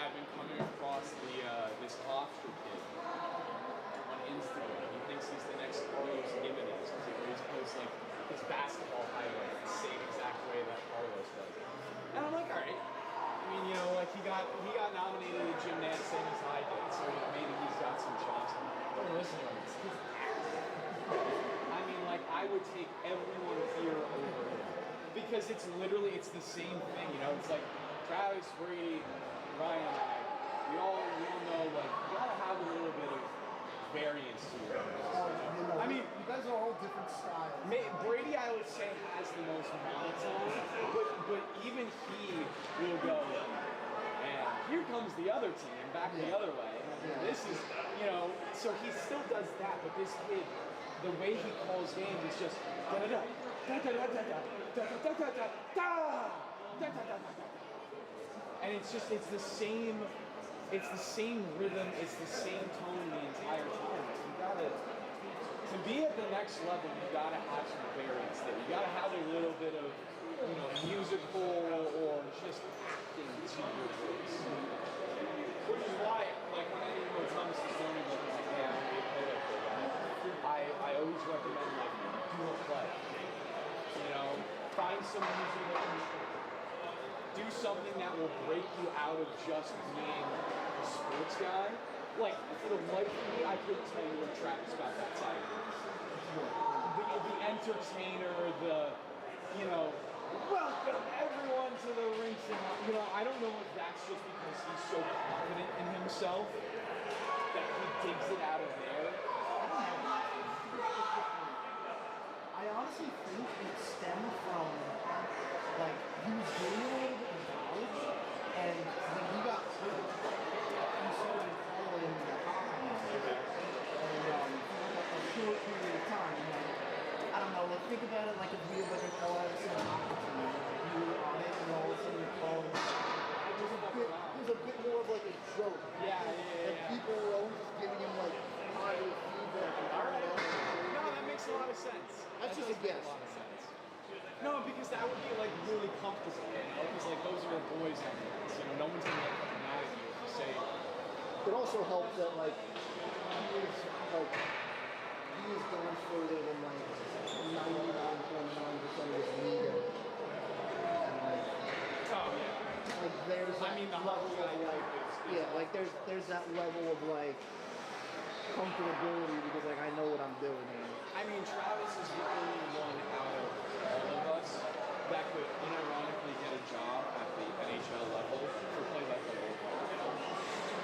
I've been coming across this Hofstra kid on Instagram. He thinks he's the next Carlos Gimenez because he always posts like his basketball highlights the same exact way that Carlos does it. And I'm like, all right. I mean, you know, like he got nominated to gymnastics same as I did, so you know, maybe he's got some chops. Don't listen to him. It's his I mean, like I would take everyone here over him because it's the same thing. You know, it's like Travis, Brady, Ryan, and I. We all know like you gotta have a little bit of variance to your I mean, you guys are all different styles. Brady, I would say, has the most monotone, but even he will go, and here comes the other team, back the other way. This is, you know, so he still does that, but this kid, the way he calls games is just da-da-da, da-da-da-da-da, da-da-da-da-da, da-da-da-da-da. And it's the same rhythm, it's the same tone the entire time. You gotta, to be at the next level, you gotta have some variance there. You gotta have a little bit of, you know, musical or just acting to your voice. Which is why, like, when anyone comes to Sony, like, hey, I want to be a political guy, I always recommend, like, do a play. You know, find some music that do something that will break you out of just being a sports guy. Like, for the life of me, I couldn't tell you what Travis got that side is. The entertainer, you know, welcome everyone to the rinks. And, you know, I don't know if that's just because he's so confident in himself that he digs it out of there. I honestly think it stemmed from, like, he was doing a little bit in college, and when he got hurt, he started following the hockey. And a short period of time, like, I don't know, like, think about it like if we were like an LS and a hockey team, like, you were on it, and all of a sudden you're following it was a bit more of like a joke. And people were always just giving him like positive feedback. No, that makes a lot of sense. That's just a guess. A lot of sense. No, because that would be like really comfortable, you know? Because like those are your boys on the ice. You know, no one's gonna get fucking mad at you if you say. It also helps that like he is going further than like 99.9% of his league. Oh yeah. Like there's that the level of like there's that level of like comfortability because like I know what I'm doing here. I mean, Travis is the only one out of all of us that could unironically get a job at the NHL level for play-by-play.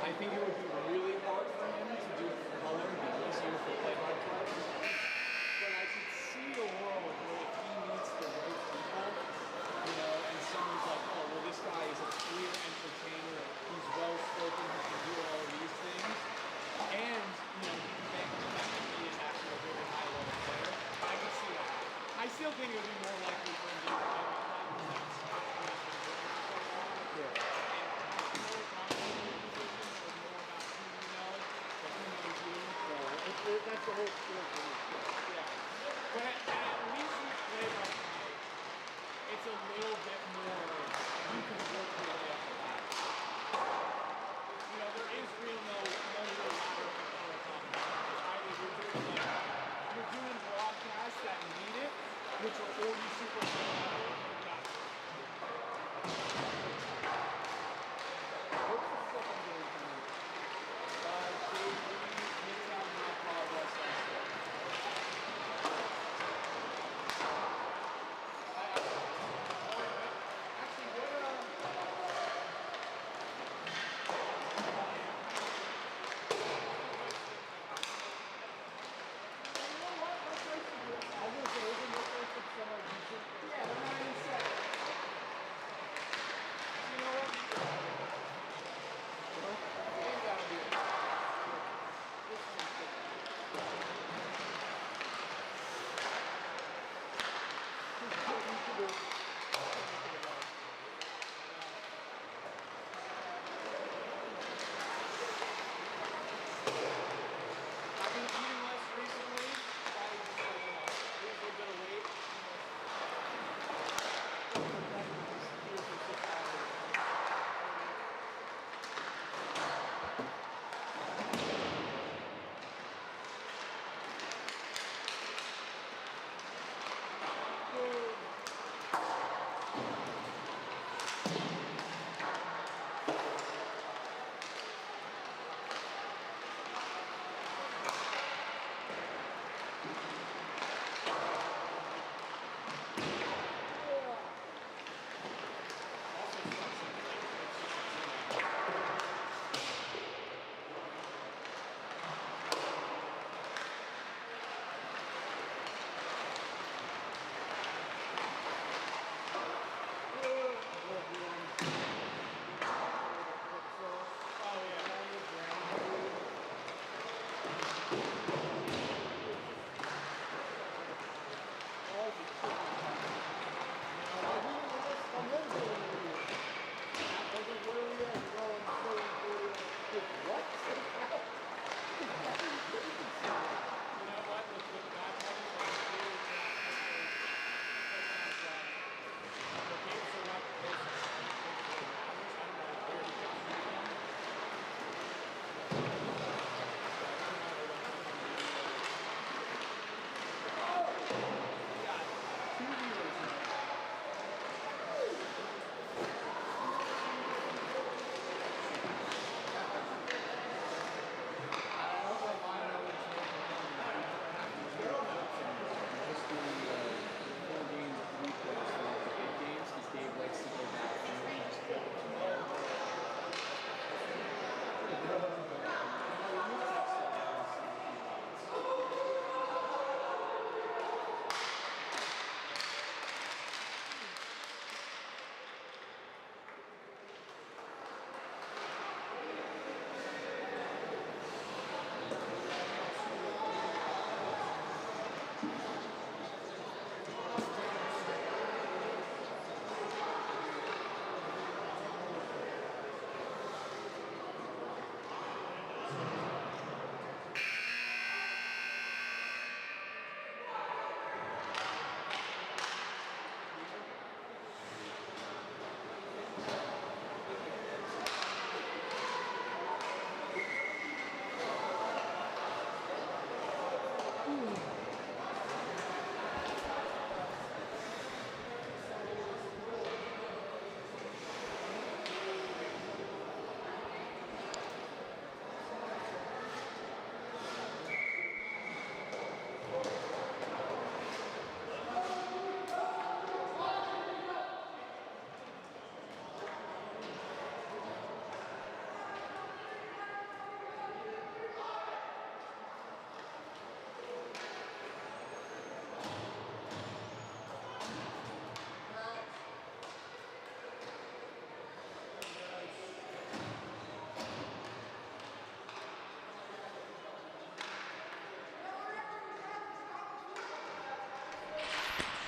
I think it would be really hard for him to do color and be easier for play-by-play. But I could see a world where if he meets the right people, you know, and someone's like, oh, well, this guy is a clear entertainer, he's well-spoken, he can do all of these things, and, you know, he can make the fact that he is actually a really high-level player. I could see that. I still think it would be more likely for him to do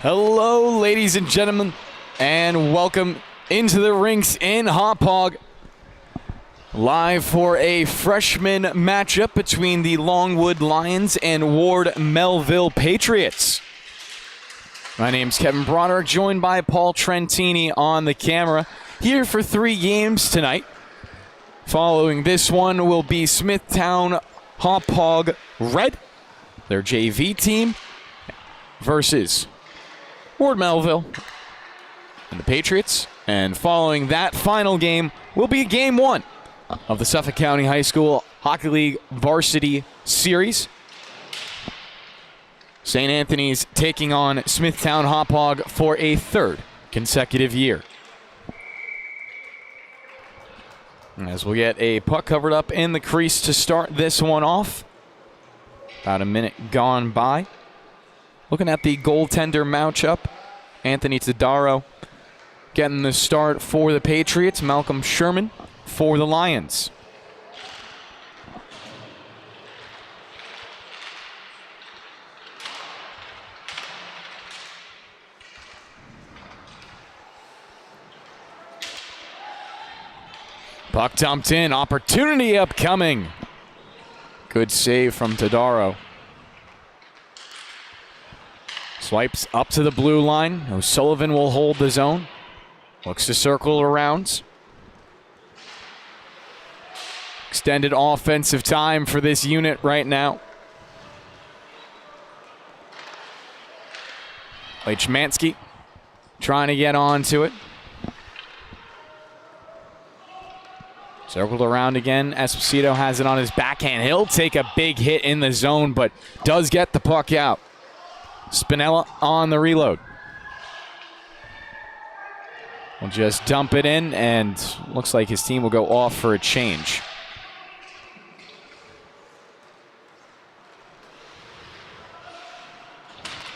Hello, ladies and gentlemen, and welcome into the rinks in Hauppauge. Live for a freshman matchup between the Longwood Lions and Ward Melville Patriots. My name's Kevin Broderick, joined by Paul Trentini on the camera, here for 3 games tonight. Following this one will be Smithtown Hauppauge Red, their JV team, versus Ward Melville and the Patriots. And following that final game will be game 1 of the Suffolk County High School Hockey League Varsity Series. St. Anthony's taking on Smithtown Hauppauge for a 3rd consecutive year. As we'll get a puck covered up in the crease to start this one off. About a minute gone by. Looking at the goaltender matchup, Anthony Tadaro getting the start for the Patriots. Malcolm Sherman for the Lions. Puck dumped in, opportunity upcoming. Good save from Tadaro. Swipes up to the blue line. O'Sullivan will hold the zone. Looks to circle around. Extended offensive time for this unit right now. Lechmansky trying to get onto it. Circled around again. Esposito has it on his backhand. He'll take a big hit in the zone, but does get the puck out. Spinella on the reload. Will just dump it in, and looks like his team will go off for a change.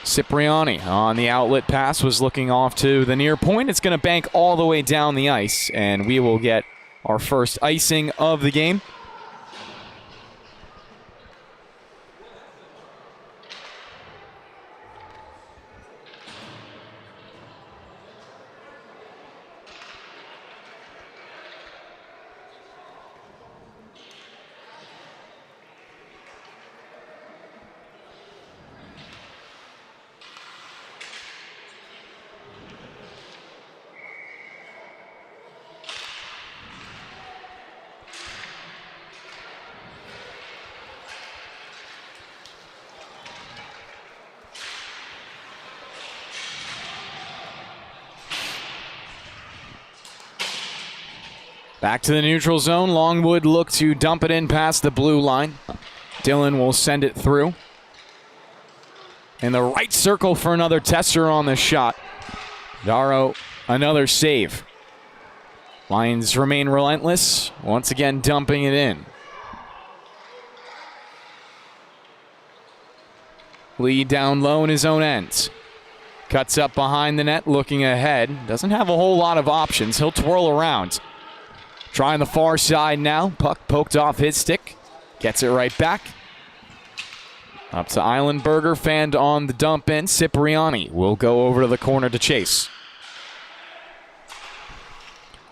Cipriani on the outlet pass was looking off to the near point. It's going to bank all the way down the ice, and we will get our first icing of the game. Back to the neutral zone. Longwood look to dump it in past the blue line. Dillon will send it through. In the right circle for another tester on the shot. Darrow, another save. Lions remain relentless. Once again, dumping it in. Lee down low in his own end. Cuts up behind the net, looking ahead. Doesn't have a whole lot of options. He'll twirl around. Trying the far side now. Puck poked off his stick. Gets it right back. Up to Eilenberger. Fanned on the dump in. Cipriani will go over to the corner to chase.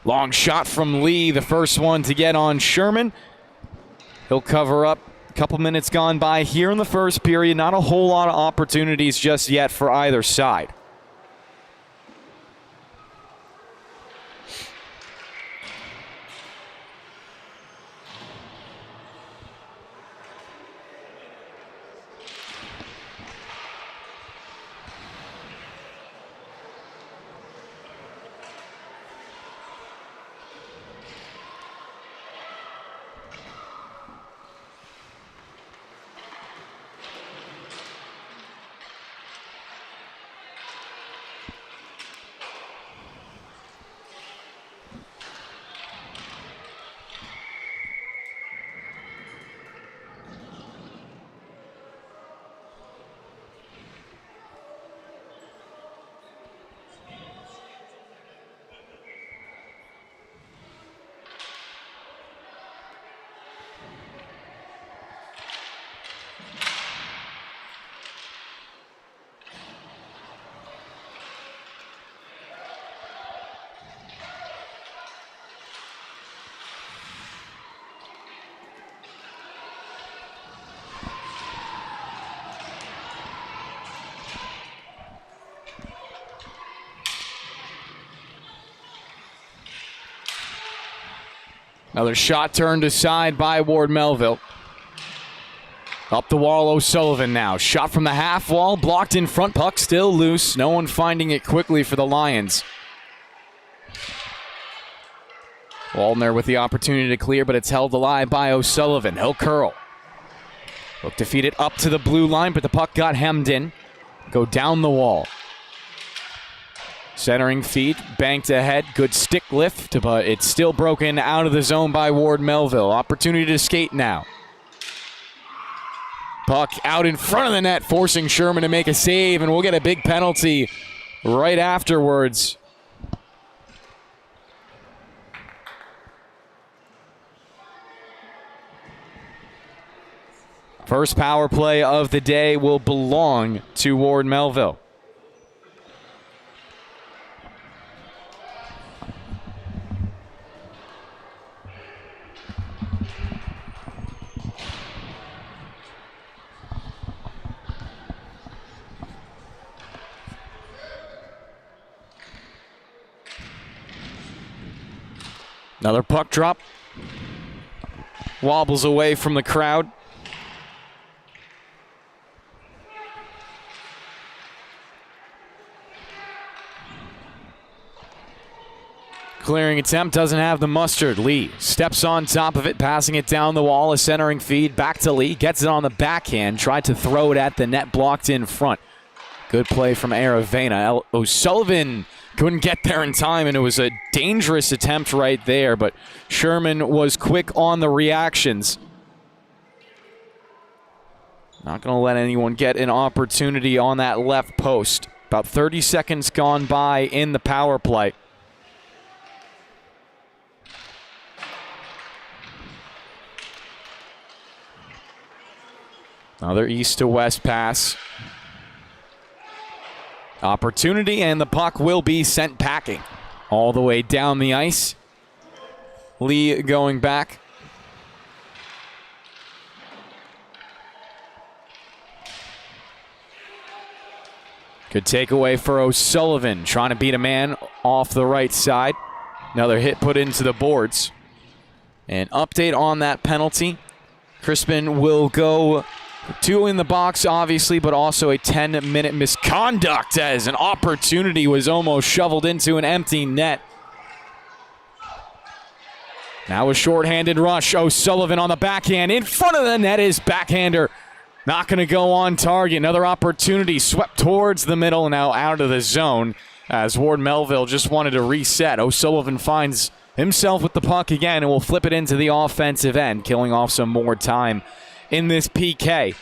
Long shot from Lee. The first one to get on Sherman. He'll cover up. A couple minutes gone by here in the first period. Not a whole lot of opportunities just yet for either side. Another shot turned aside by Ward Melville. Up the wall, O'Sullivan now. Shot from the half wall, blocked in front, puck still loose. No one finding it quickly for the Lions. Waldner with the opportunity to clear, but it's held alive by O'Sullivan. He'll curl. Look to feed it up to the blue line, but the puck got hemmed in. Go down the wall. Centering feed, banked ahead. Good stick lift, but it's still broken out of the zone by Ward Melville. Opportunity to skate now. Puck out in front of the net, forcing Sherman to make a save, and we'll get a big penalty right afterwards. First power play of the day will belong to Ward Melville. Another puck drop. Wobbles away from the crowd. Clearing attempt, doesn't have the mustard. Lee steps on top of it, passing it down the wall. A centering feed back to Lee. Gets it on the backhand. Tried to throw it at the net, blocked in front. Good play from Aravena. O'Sullivan couldn't get there in time, and it was a dangerous attempt right there, but Sherman was quick on the reactions. Not going to let anyone get an opportunity on that left post. About 30 seconds gone by in the power play. Another east to west pass. Opportunity, and the puck will be sent packing all the way down the ice. Lee going back. Good takeaway for O'Sullivan, trying to beat a man off the right side. Another hit put into the boards. An update on that penalty. Crispin will go 2 in the box, obviously, but also a 10-minute misconduct as an opportunity was almost shoveled into an empty net. Now a shorthanded rush. O'Sullivan on the backhand. In front of the net is backhander. Not going to go on target. Another opportunity swept towards the middle and now out of the zone as Ward Melville just wanted to reset. O'Sullivan finds himself with the puck again and will flip it into the offensive end, killing off some more time in this PK.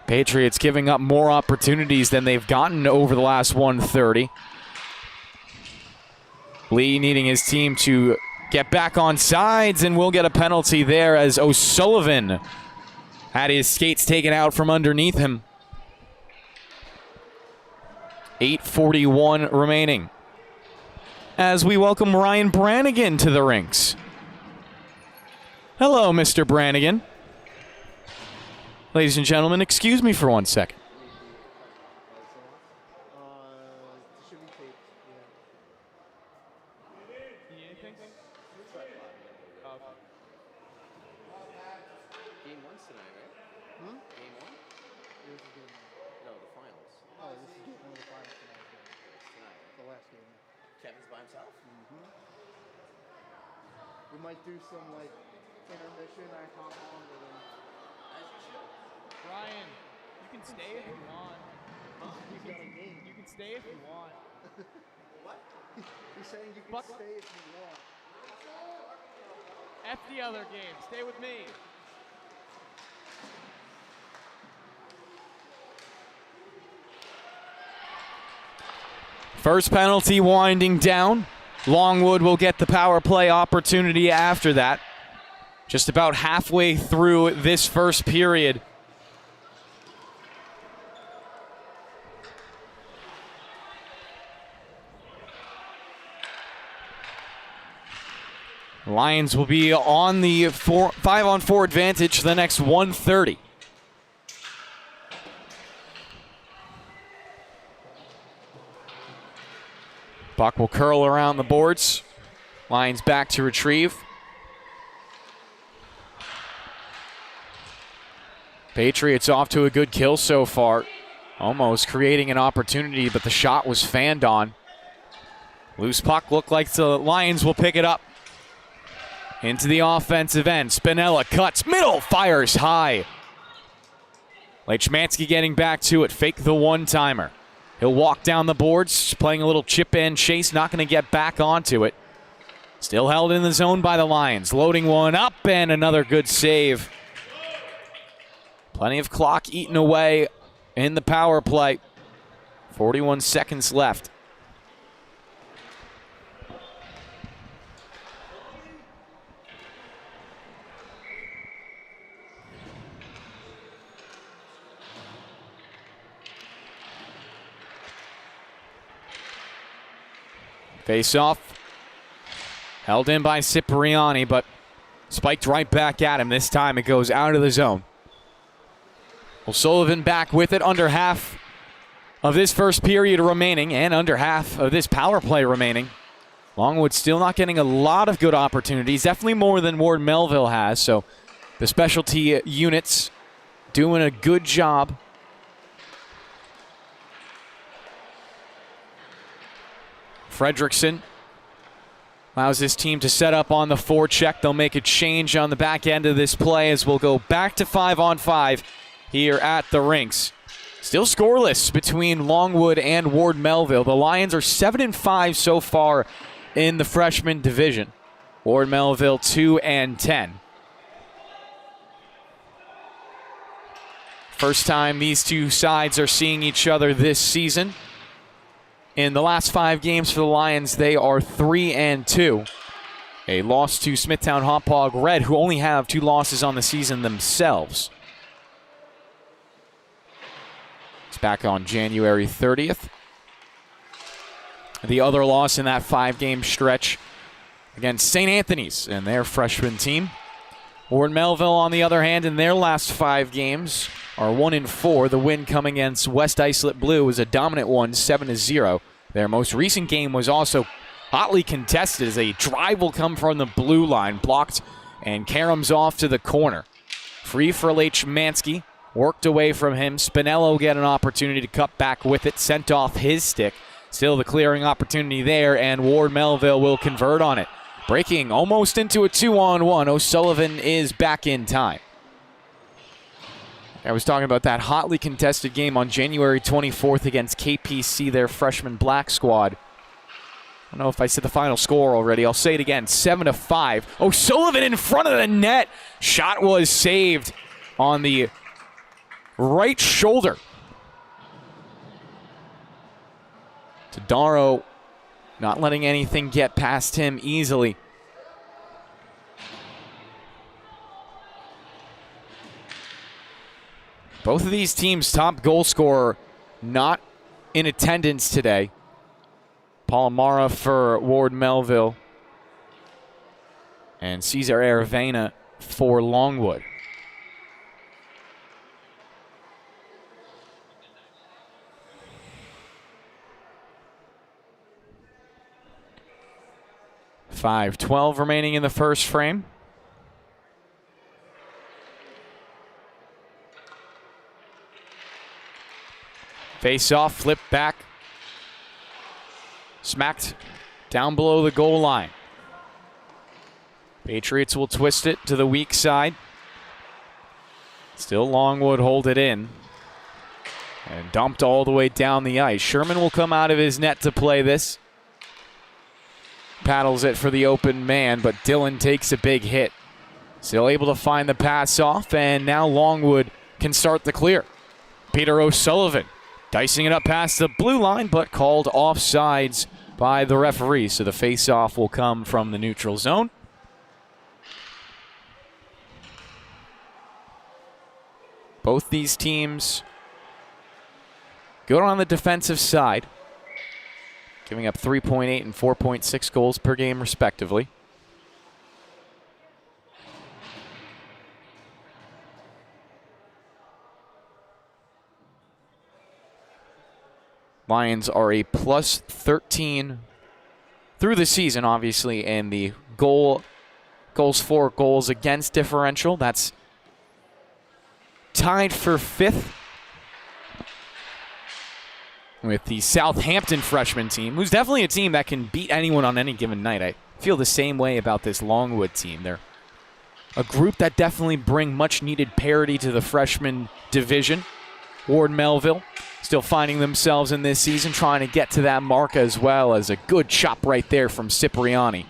Patriots giving up more opportunities than they've gotten over the last 130. Lee needing his team to get back on sides, and we'll get a penalty there as O'Sullivan had his skates taken out from underneath him. 8:41 remaining. As we welcome Ryan Brannigan to the rinks. Hello, Mr. Brannigan. Ladies and gentlemen, excuse me for 1 second. Should be taped, Game 1's tonight, right? Hmm? Game 1? Here's the game. No, the finals. Oh, this is one of the finals tonight. It's tonight. The last game. Kevin's by himself? We might do some like intermission. I hop on to them. As you should. Ryan, you can stay if you want. He's got a game. You can stay if you want. What? He's saying you can Buck- stay if you want. F the other game. Stay with me. First penalty winding down. Longwood will get the power play opportunity after that. Just about halfway through this first period. Lions will be on the 5-on-4 advantage for the next 1:30. Puck will curl around the boards. Lions back to retrieve. Patriots off to a good kill so far. Almost creating an opportunity, but the shot was fanned on. Loose puck looked like the Lions will pick it up. Into the offensive end. Spinella cuts middle, fires high. Lechmansky getting back to it. Fake the one-timer. He'll walk down the boards, playing a little chip in chase, not going to get back onto it. Still held in the zone by the Lions. Loading one up, and another good save. Plenty of clock eaten away in the power play. 41 seconds left. Face off. Held in by Cipriani, but spiked right back at him. This time it goes out of the zone. O'Sullivan back with it. Under half of this first period remaining and under half of this power play remaining. Longwood still not getting a lot of good opportunities. Definitely more than Ward Melville has. So the specialty units doing a good job. Fredrickson allows this team to set up on the forecheck. They'll make a change on the back end of this play as we'll go back to 5-on-5 here at the rinks. Still scoreless between Longwood and Ward Melville. The Lions are 7-5 so far in the freshman division. Ward Melville 2-10. First time these two sides are seeing each other this season. In the last 5 games for the Lions, they are 3-2. A loss to Smithtown Hauppauge Red, who only have 2 losses on the season themselves. It's back on January 30th. The other loss in that 5-game stretch against St. Anthony's and their freshman team. Ward Melville, on the other hand, in their last 5 games are 1-4. The win coming against West Islip Blue was a dominant one, 7-0. Their most recent game was also hotly contested as a drive will come from the blue line, blocked, and Karam's off to the corner. Free for Lechmansky, worked away from him. Spinello will get an opportunity to cut back with it, sent off his stick. Still the clearing opportunity there, and Ward Melville will convert on it. Breaking almost into a 2-on-1. O'Sullivan is back in time. I was talking about that hotly contested game on January 24th against KPC, their freshman black squad. I don't know if I said the final score already. I'll say it again, 7-5. O'Sullivan in front of the net. Shot was saved on the right shoulder. Tadaro not letting anything get past him easily. Both of these teams' top goal scorer not in attendance today. Palomara for Ward Melville and Cesar Aravena for Longwood. .5:12 remaining in the first frame. Face off, flip back. Smacked down below the goal line. Patriots will twist it to the weak side. Still Longwood hold it in. And dumped all the way down the ice. Sherman will come out of his net to play this. Paddles it for the open man, but Dillon takes a big hit. Still able to find the pass off, and now Longwood can start the clear. Peter O'Sullivan dicing it up past the blue line, but called offsides by the referee. So the face-off will come from the neutral zone. Both these teams good on the defensive side, giving up 3.8 and 4.6 goals per game respectively. Lions are a plus 13 through the season, obviously, and the goals for, goals against differential. That's tied for 5th with the Southampton freshman team, who's definitely a team that can beat anyone on any given night. I feel the same way about this Longwood team. They're a group that definitely bring much-needed parity to the freshman division. Ward Melville still finding themselves in this season, trying to get to that mark as well, as a good chop right there from Cipriani.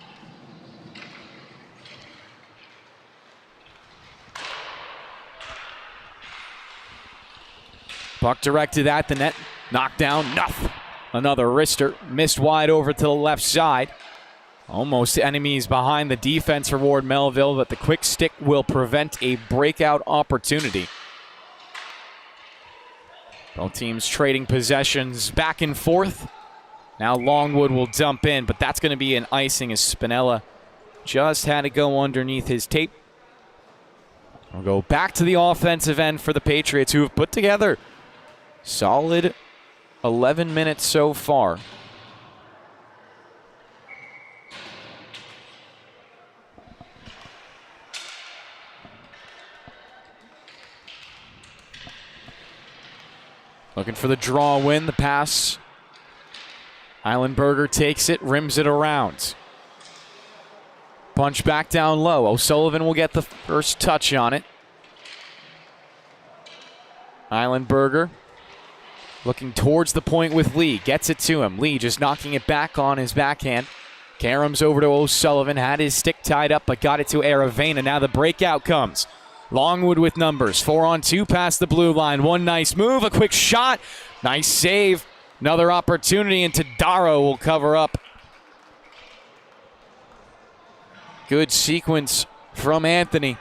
Puck directed at the net. Knocked down. Nuff. Another wrister. Missed wide over to the left side. Almost enemies behind the defense for Ward Melville, but the quick stick will prevent a breakout opportunity. Both teams trading possessions back and forth. Now Longwood will dump in, but that's going to be an icing as Spinella just had to go underneath his tape. We'll go back to the offensive end for the Patriots, who have put together solid 11 minutes so far. Looking for the draw win, the pass. Eilenberger takes it, rims it around. Punch back down low. O'Sullivan will get the first touch on it. Eilenberger looking towards the point with Lee. Gets it to him. Lee just knocking it back on his backhand. Karams over to O'Sullivan. Had his stick tied up, but got it to Aravena. Now the breakout comes. Longwood with numbers. 4-on-2 past the blue line. One nice move. A quick shot. Nice save. Another opportunity, and Tadaro will cover up. Good sequence from Anthony.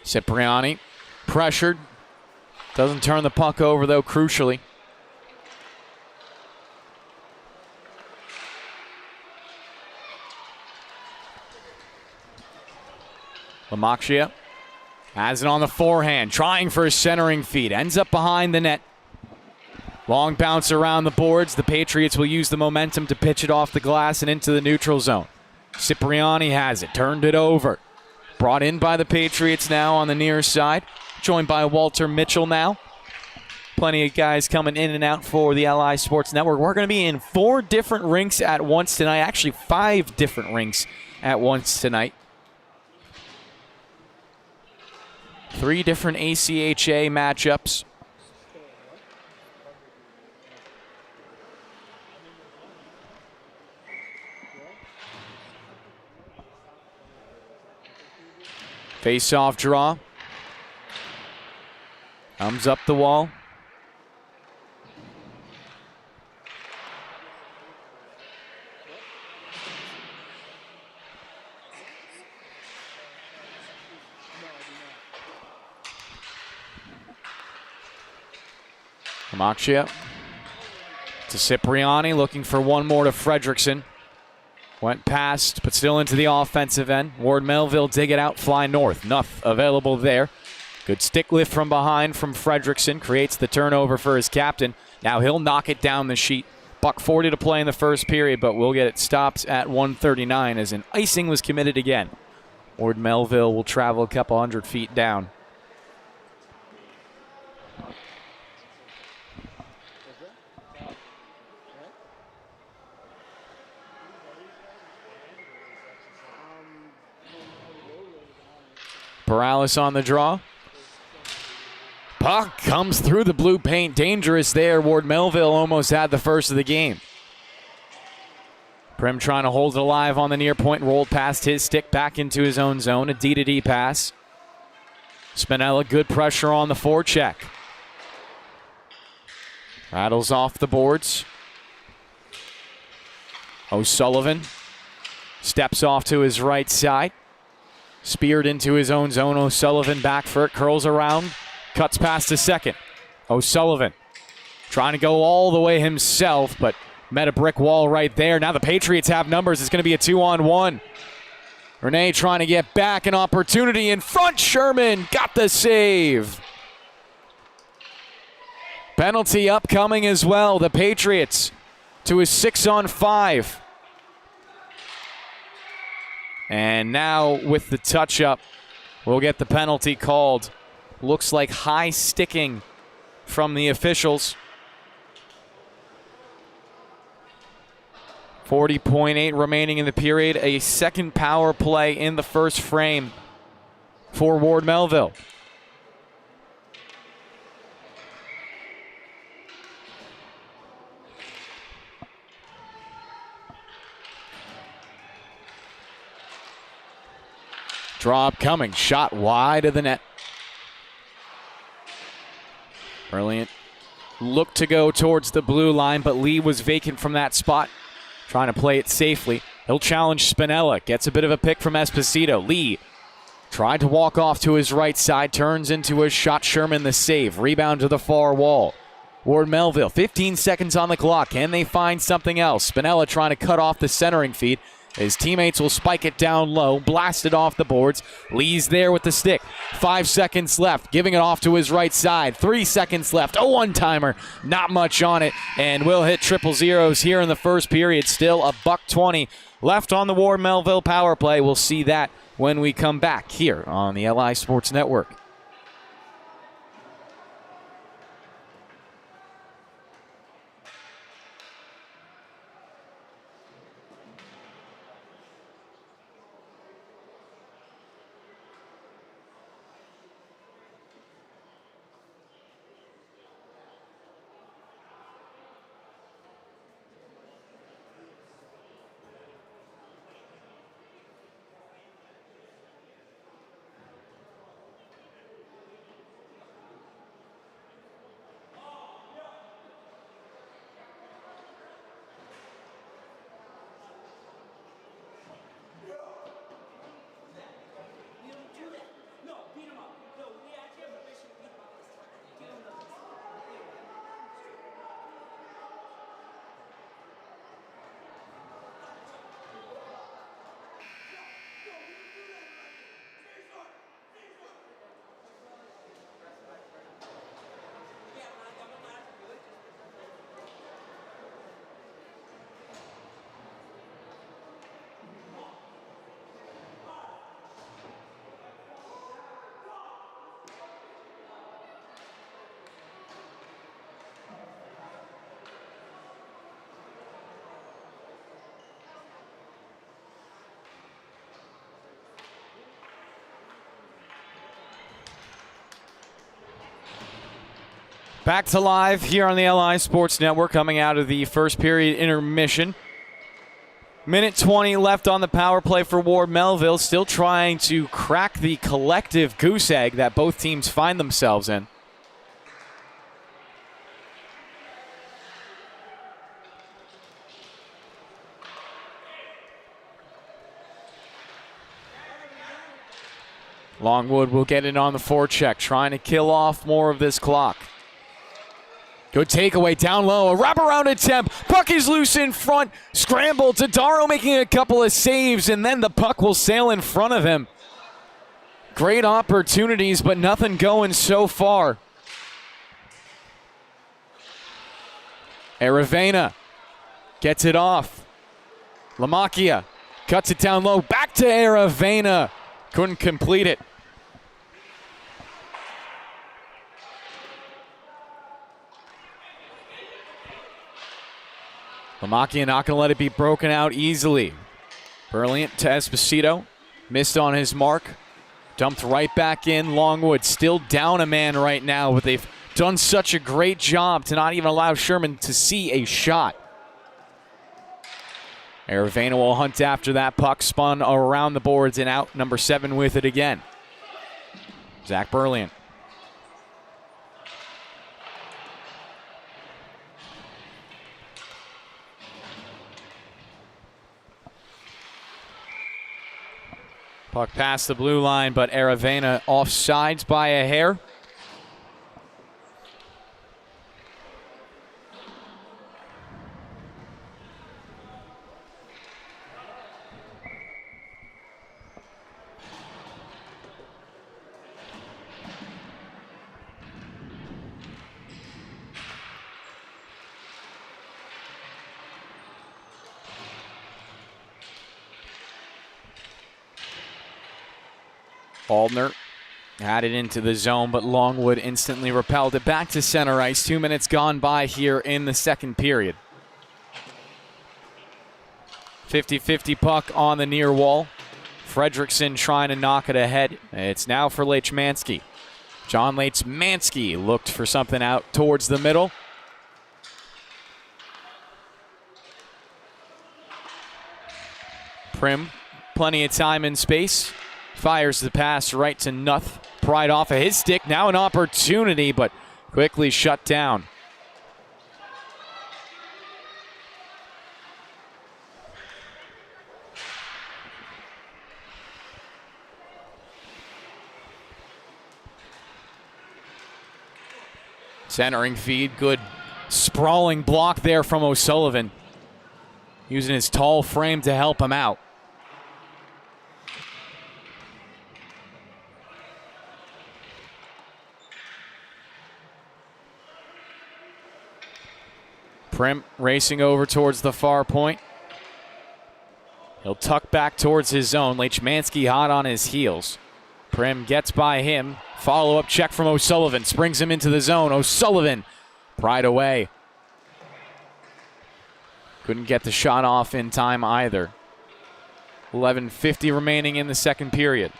Cipriani pressured. Doesn't turn the puck over, though, crucially. Lamaxia has it on the forehand, trying for a centering feed. Ends up behind the net. Long bounce around the boards. The Patriots will use the momentum to pitch it off the glass and into the neutral zone. Cipriani has it, turned it over. Brought in by the Patriots now on the near side. Joined by Walter Mitchell now. Plenty of guys coming in and out for the LI Sports Network. We're going to be in 4 different rinks at once tonight. Actually, 5 different rinks at once tonight. 3 different ACHA matchups. Face-off draw. Comes up the wall. Lamaxia to Cipriani, looking for one more to Fredrickson. Went past, but still into the offensive end. Ward Melville dig it out, fly north. Nuff available there. Good stick lift from behind from Fredrickson. Creates the turnover for his captain. Now he'll knock it down the sheet. $1:40 to play in the first period, but we'll get it stopped at 1:39 as an icing was committed again. Ward Melville will travel a couple hundred feet down. Perales on the draw. Puck comes through the blue paint. Dangerous there. Ward Melville almost had the first of the game. Prim trying to hold it alive on the near point. Rolled past his stick back into his own zone. A D-to-D pass. Spinella, good pressure on the forecheck. Rattles off the boards. O'Sullivan steps off to his right side. Speared into his own zone. O'Sullivan back for it. Curls around. Cuts past to second. O'Sullivan trying to go all the way himself, but met a brick wall right there. Now the Patriots have numbers. It's going to be a 2-on-1. Renee trying to get back, an opportunity in front. Sherman got the save. Penalty upcoming as well. The Patriots to a 6-on-5. And now with the touch-up, we'll get the penalty called. Looks like high sticking from the officials. 40.8 remaining in the period. A second power play in the first frame for Ward Melville. Draw upcoming, shot wide of the net. Brilliant. Looked to go towards the blue line, but Lee was vacant from that spot, trying to play it safely. He'll challenge Spinella, gets a bit of a pick from Esposito. Lee tried to walk off to his right side, turns into a shot. Sherman the save, rebound to the far wall. Ward Melville, 15 seconds on the clock. Can they find something else? Spinella trying to cut off the centering feed. His teammates will spike it down low, blast it off the boards. Lee's there with the stick. 5 seconds left, giving it off to his right side. 3 seconds left, a one-timer, not much on it, and we'll hit triple zeros here in the first period. Still a $1:20 left on the Ward Melville power play. We'll see that when we come back here on the LI Sports Network. Back to live here on the LI Sports Network, coming out of the first period intermission. Minute 20 left on the power play for Ward Melville, still trying to crack the collective goose egg that both teams find themselves in. Longwood will get it on the forecheck, trying to kill off more of this clock. Good takeaway down low, a wraparound attempt. Puck is loose in front. Scramble. Tadaro making a couple of saves, and then the puck will sail in front of him. Great opportunities, but nothing going so far. Aravena gets it off. Lamacchia cuts it down low. Back to Aravena. Couldn't complete it. Lamacchia not going to let it be broken out easily. Brilliant to Esposito. Missed on his mark. Dumped right back in. Longwood still down a man right now, but they've done such a great job to not even allow Sherman to see a shot. Aravena will hunt after that puck. Spun around the boards and out. Number 7 with it again. Zach Berlian. Puck past the blue line, but Aravena offsides by a hair. Aldner had it into the zone, but Longwood instantly repelled it back to center ice. 2 minutes gone by here in the second period. 50-50 puck on the near wall. Fredrickson trying to knock it ahead. It's now for Lechmansky. John Lechmansky looked for something out towards the middle. Prim, plenty of time and space. Fires the pass right to Nuth. Pried off of his stick. Now an opportunity, but quickly shut down. Centering feed, good sprawling block there from O'Sullivan. Using his tall frame to help him out. Prim racing over towards the far point. He'll tuck back towards his zone. Lechmansky hot on his heels. Prim gets by him. Follow-up check from O'Sullivan. Springs him into the zone. O'Sullivan pried away. Couldn't get the shot off in time either. 11:50 remaining in the second period.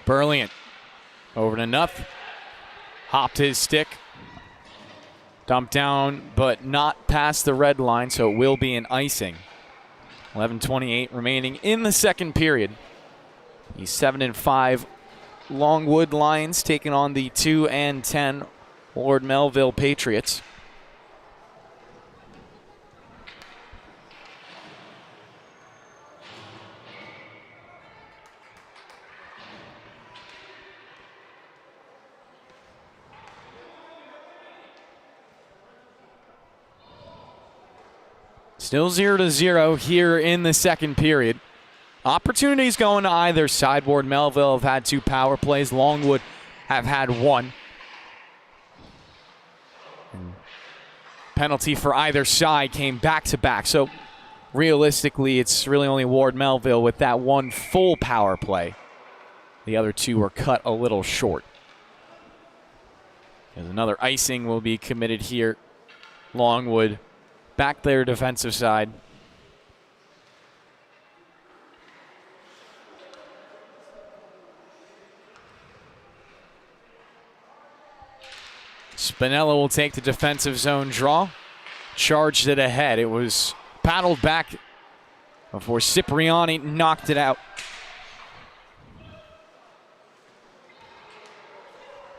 Brilliant. Over to Nuth. Hopped his stick. Dumped down, but not past the red line, so it will be an icing. 11:28 remaining in the second period. The 7-5 Longwood Lions taking on the 2-10 Lord Melville Patriots. Still 0-0 here in the second period. Opportunities going to either side. Ward Melville have had 2 power plays. Longwood have had 1. And penalty for either side came back-to-back. So realistically, it's really only Ward Melville with that 1 full power play. The other 2 were cut a little short. There's another icing will be committed here. Longwood back their defensive side. Spinella will take the defensive zone draw. Charged it ahead. It was paddled back before Cipriani knocked it out.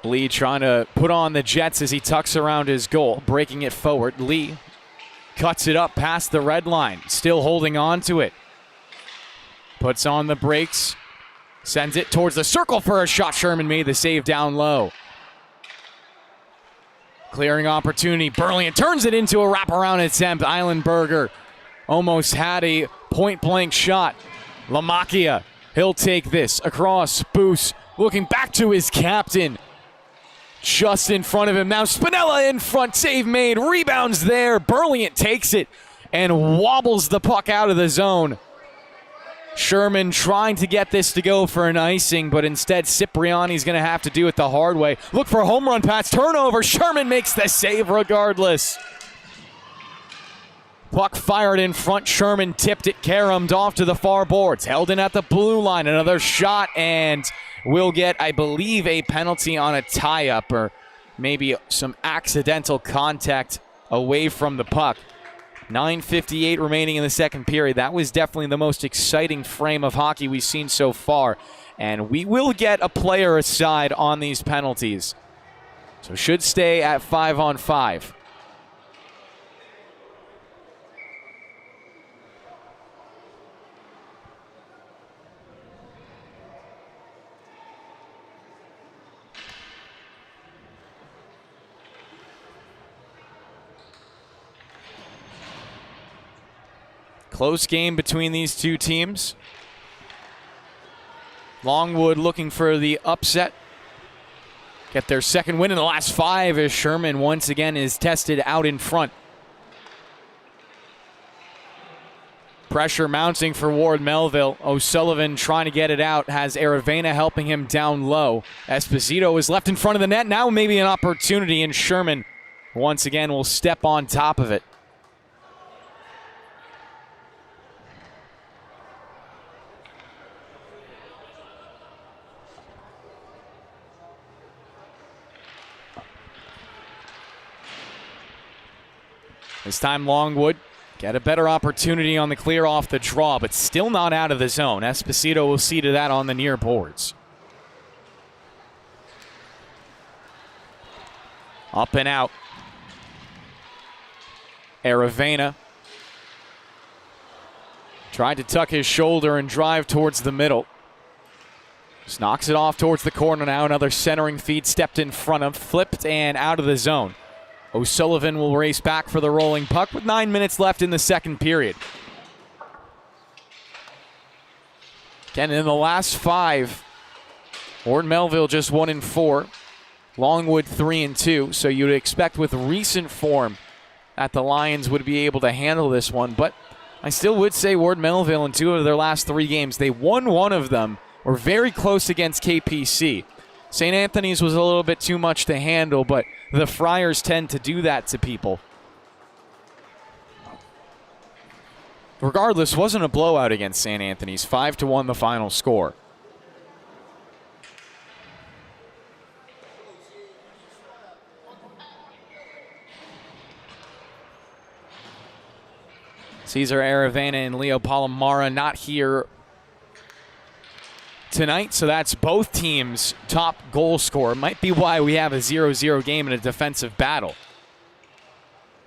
Lee trying to put on the Jets as he tucks around his goal, breaking it forward. Lee cuts it up past the red line, still holding on to it. Puts on the brakes, sends it towards the circle for a shot. Sherman made the save down low. Clearing opportunity, Brilliant turns it into a wraparound attempt. Eilenberger almost had a point-blank shot. Lamacchia, he'll take this across. Boos looking back to his captain. Just in front of him now. Spinella in front. Save made. Rebounds there. Brilliant takes it and wobbles the puck out of the zone. Sherman trying to get this to go for an icing, but instead Cipriani's going to have to do it the hard way. Look for a home run pass. Turnover. Sherman makes the save regardless. Puck fired in front. Sherman tipped it. Caromed off to the far boards. Held in at the blue line. Another shot and will get, I believe, a penalty on a tie-up or maybe some accidental contact away from the puck. 9:58 remaining in the second period. That was definitely the most exciting frame of hockey we've seen so far. And we will get a player aside on these penalties. So should stay at 5-on-5. Close game between these two teams. Longwood looking for the upset. get their second win in the last 5 as Sherman once again is tested out in front. Pressure mounting for Ward Melville. O'Sullivan trying to get it out, has Aravena helping him down low. Esposito is left in front of the net. Now maybe an opportunity, and Sherman once again will step on top of it. This time Longwood get a better opportunity on the clear off the draw, but still not out of the zone. Esposito will see to that on the near boards. Up and out. Aravena tried to tuck his shoulder and drive towards the middle. Just knocks it off towards the corner now. Another centering feed stepped in front of, flipped and out of the zone. O'Sullivan will race back for the rolling puck with 9 minutes left in the second period. Again, in the last 5, Ward Melville just 1-4. Longwood 3-2. So you'd expect with recent form that the Lions would be able to handle this one. But I still would say Ward Melville in 2 of their last 3 games, they won 1 of them, were very close against KPC. St. Anthony's was a little bit too much to handle, but the Friars tend to do that to people. Regardless, wasn't a blowout against St. Anthony's. 5-1 the final score. Cesar Aravena and Leo Palomara not here tonight, so that's both teams' top goal scorer. Might be why we have a 0-0 game in a defensive battle.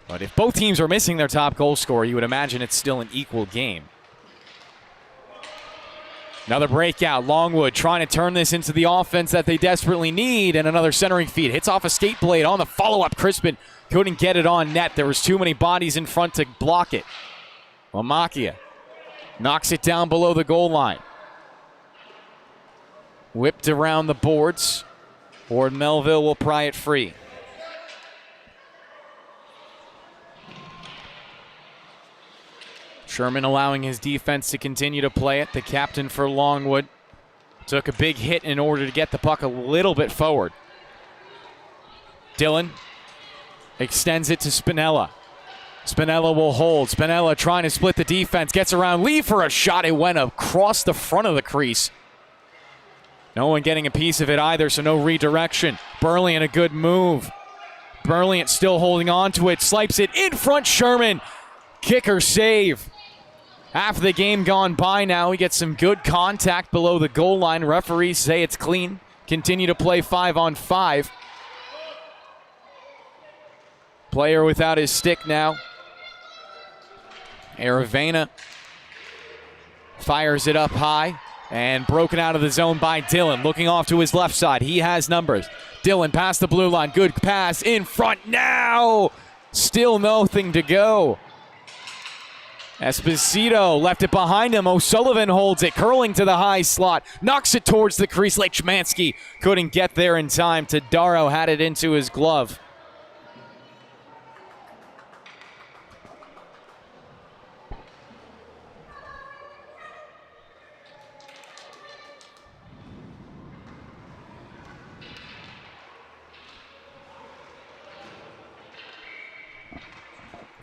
But if both teams are missing their top goal scorer, you would imagine it's still an equal game. Another breakout. Longwood trying to turn this into the offense that they desperately need, and another centering feed. Hits off a skate blade on the follow-up. Crispin couldn't get it on net. There was too many bodies in front to block it. Lamakia knocks it down below the goal line. Whipped around the boards. Ward Melville will pry it free. Sherman allowing his defense to continue to play it. The captain for Longwood took a big hit in order to get the puck a little bit forward. Dillon extends it to Spinella. Spinella will hold. Spinella trying to split the defense. Gets around Lee for a shot. It went across the front of the crease. No one getting a piece of it either, so no redirection. Burley in a good move. Burley still holding on to it. Swipes it in front. Sherman. Kicker save. Half of the game gone by now. We get some good contact below the goal line. Referees say it's clean. Continue to play 5-on-5. Player without his stick now. Aravena fires it up high. And broken out of the zone by Dillon. Looking off to his left side. He has numbers. Dillon past the blue line. Good pass in front now. Still nothing to go. Esposito left it behind him. O'Sullivan holds it. Curling to the high slot. Knocks it towards the crease. Lechmansky couldn't get there in time. Tadaro had it into his glove.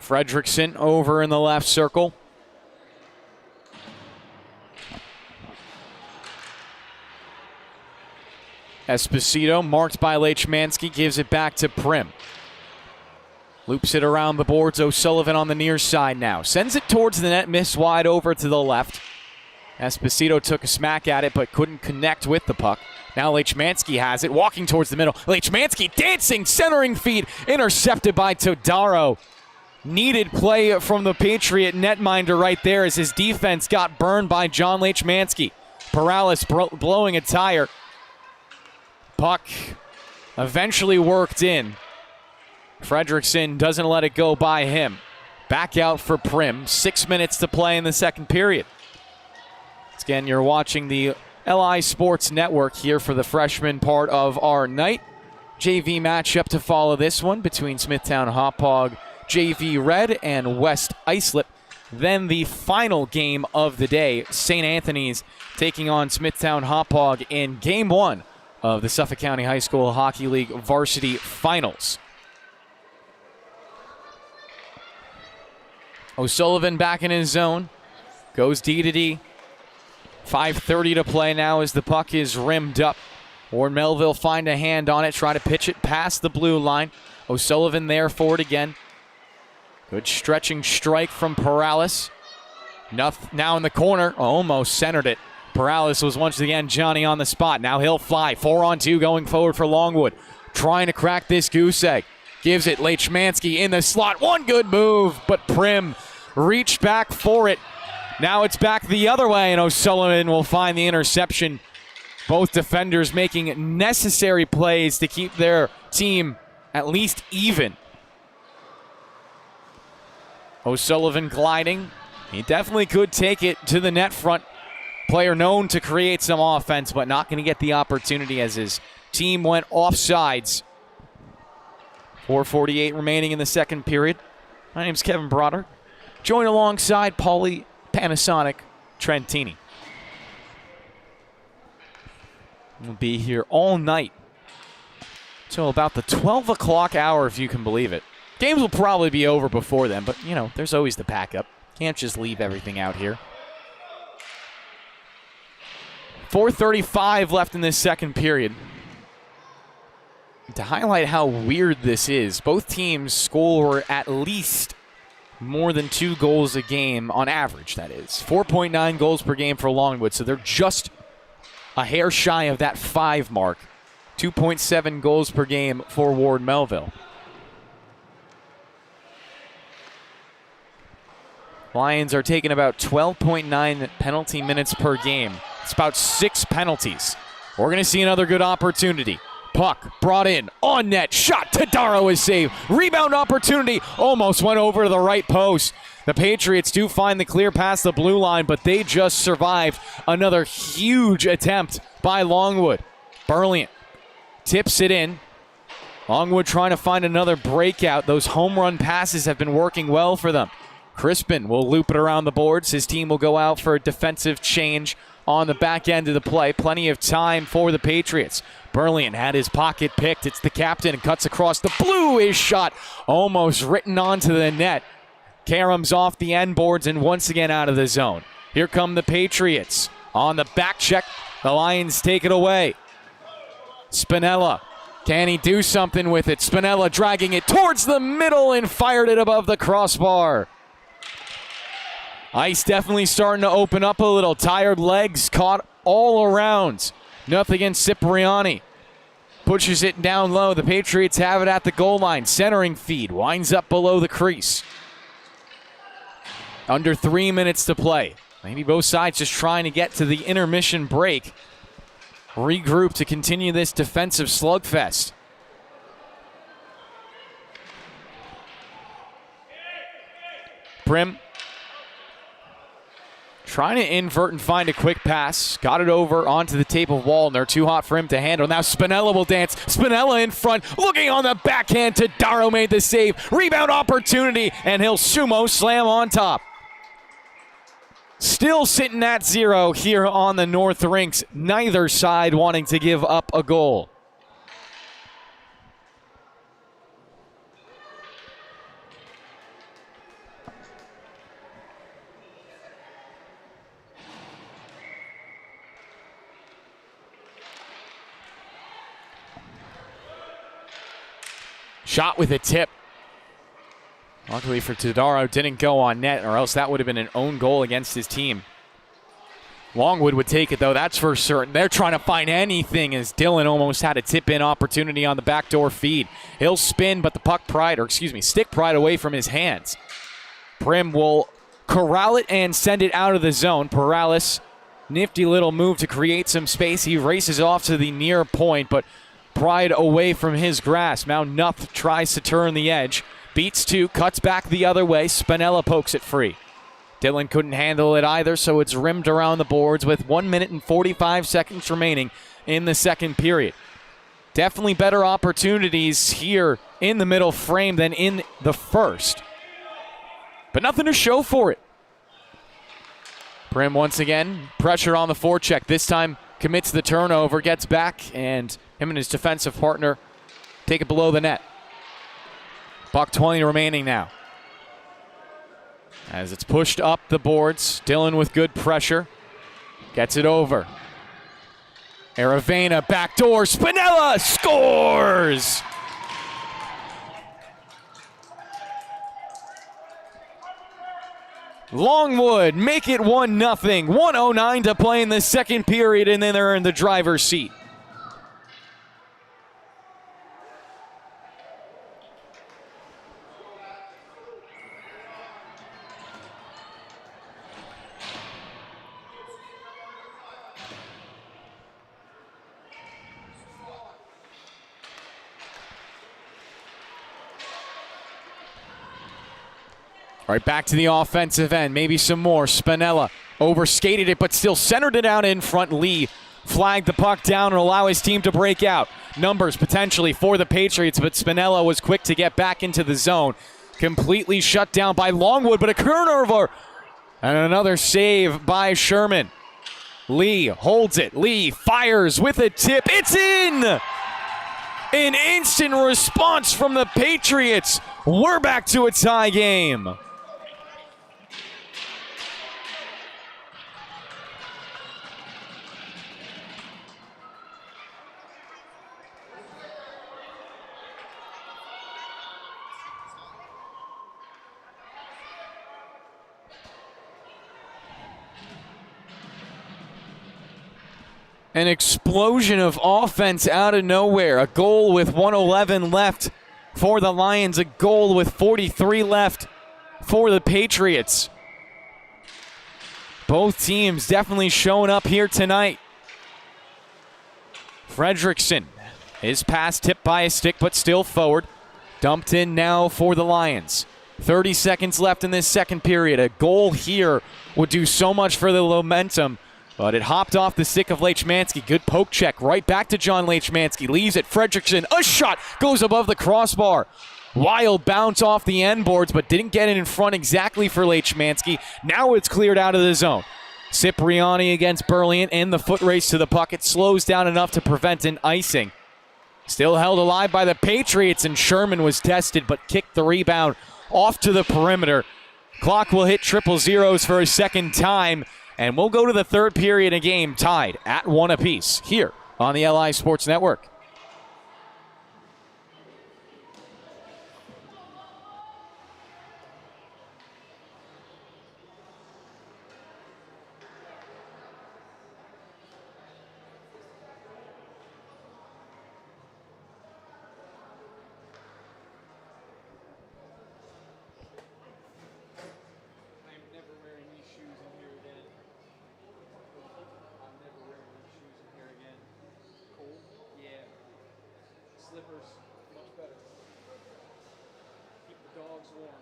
Fredrickson over in the left circle. Esposito, marked by Lechmansky, gives it back to Prim. Loops it around the boards. O'Sullivan on the near side now. Sends it towards the net, miss wide over to the left. Esposito took a smack at it but couldn't connect with the puck. Now Lechmansky has it, walking towards the middle. Lechmansky dancing, centering feed, intercepted by Todaro. Needed play from the Patriot netminder right there as his defense got burned by John Lechmansky. Perales blowing a tire. Puck eventually worked in. Fredrickson doesn't let it go by him. Back out for Prim. 6 minutes to play in the second period. Again, you're watching the LI Sports Network here for the freshman part of our night. JV matchup to follow this one between Smithtown Hauppauge JV Red and West Islip. Then the final game of the day, St. Anthony's taking on Smithtown Hauppauge in Game 1 of the Suffolk County High School Hockey League Varsity Finals. O'Sullivan back in his zone. Goes D to D. 5:30 to play now as the puck is rimmed up. Ward Melville find a hand on it, try to pitch it past the blue line. O'Sullivan there for it again. Good stretching strike from Paralis. Now in the corner, almost centered it. Paralis was once again Johnny on the spot. Now he'll fly. 4-on-2 going forward for Longwood. Trying to crack this goose egg. Gives it Leitchmansky in the slot. One good move, but Prim reached back for it. Now it's back the other way, and O'Sullivan will find the interception. Both defenders making necessary plays to keep their team at least even. O'Sullivan gliding. He definitely could take it to the net front. Player known to create some offense, but not going to get the opportunity as his team went offsides. 4:48 remaining in the second period. My name's Kevin Broderick. Join alongside Paulie Panasonic Trentini. We'll be here all night till about the 12 o'clock hour, if you can believe it. Games will probably be over before then, but, you know, there's always the backup. Can't just leave everything out here. 4:35 left in this second period. To highlight how weird this is, both teams score at least more than 2 goals a game on average, that is. 4.9 goals per game for Longwood, so they're just a hair shy of that 5 mark. 2.7 goals per game for Ward Melville. Lions are taking about 12.9 penalty minutes per game. It's about 6 penalties. We're going to see another good opportunity. Puck brought in, on net, shot, Tadaro is saved. Rebound opportunity, almost went over to the right post. The Patriots do find the clear past the blue line, but they just survived another huge attempt by Longwood. Burliant tips it in. Longwood trying to find another breakout. Those home run passes have been working well for them. Crispin will loop it around the boards. His team will go out for a defensive change on the back end of the play. Plenty of time for the Patriots. Burlian had his pocket picked. It's the captain and cuts across the blue. His shot almost written onto the net. Karam's off the end boards and once again out of the zone. Here come the Patriots. On the back check, the Lions take it away. Spinella. Can he do something with it? Spinella dragging it towards the middle and fired it above the crossbar. Ice definitely starting to open up a little. Tired legs caught all around. Nothing against Cipriani. Pushes it down low. The Patriots have it at the goal line. Centering feed. Winds up below the crease. Under 3 minutes to play. Maybe both sides just trying to get to the intermission break. Regroup to continue this defensive slugfest. Prim trying to invert and find a quick pass. Got it over onto the tape of Wallner. Too hot for him to handle. Now Spinella will dance. Spinella in front. Looking on the backhand. Tadaro made the save. Rebound opportunity. And he'll sumo slam on top. Still sitting at 0 here on the North Rinks. Neither side wanting to give up a goal. Shot with a tip. Luckily for Tadaro, didn't go on net, or else that would have been an own goal against his team. Longwood would take it, though, that's for certain. They're trying to find anything as Dillon almost had a tip-in opportunity on the backdoor feed. He'll spin, but the stick pried away from his hands. Prim will corral it and send it out of the zone. Paralis, nifty little move to create some space. He races off to the near point, but pried away from his grasp. Now Nuff tries to turn the edge. Beats 2, cuts back the other way. Spinella pokes it free. Dillon couldn't handle it either, so it's rimmed around the boards with 1 minute and 45 seconds remaining in the second period. Definitely better opportunities here in the middle frame than in the first. But nothing to show for it. Prim once again, pressure on the forecheck. This time commits the turnover, gets back, and him and his defensive partner take it below the net. $1:20 remaining now. As it's pushed up the boards, Dillon with good pressure. Gets it over. Aravena, backdoor, Spinella scores! Longwood make it 1-0. 1:09 to play in the second period, and then they're in the driver's seat. All right, back to the offensive end. Maybe some more. Spinella overskated it, but still centered it out in front. Lee flagged the puck down and allow his team to break out. Numbers potentially for the Patriots, but Spinella was quick to get back into the zone. Completely shut down by Longwood, but a turnover and another save by Sherman. Lee holds it. Lee fires with a tip. It's in! An instant response from the Patriots. We're back to a tie game. An explosion of offense out of nowhere. A goal with 1:11 left for the Lions. A goal with 43 left for the Patriots. Both teams definitely showing up here tonight. Fredrickson, his pass tipped by a stick, but still forward. Dumped in now for the Lions. 30 seconds left in this second period. A goal here would do so much for the momentum, but it hopped off the stick of Lechmansky. Good poke check right back to John Lechmansky. Leaves it. Fredrickson. A shot goes above the crossbar. Wild bounce off the end boards, but didn't get it in front exactly for Lechmansky. Now it's cleared out of the zone. Cipriani against Burlian in the foot race to the puck. It slows down enough to prevent an icing. Still held alive by the Patriots, and Sherman was tested but kicked the rebound off to the perimeter. Clock will hit triple zeros for a second time, and we'll go to the third period of game tied at 1 apiece here on the LI Sports Network. Slippers, much better. Keep the dogs warm.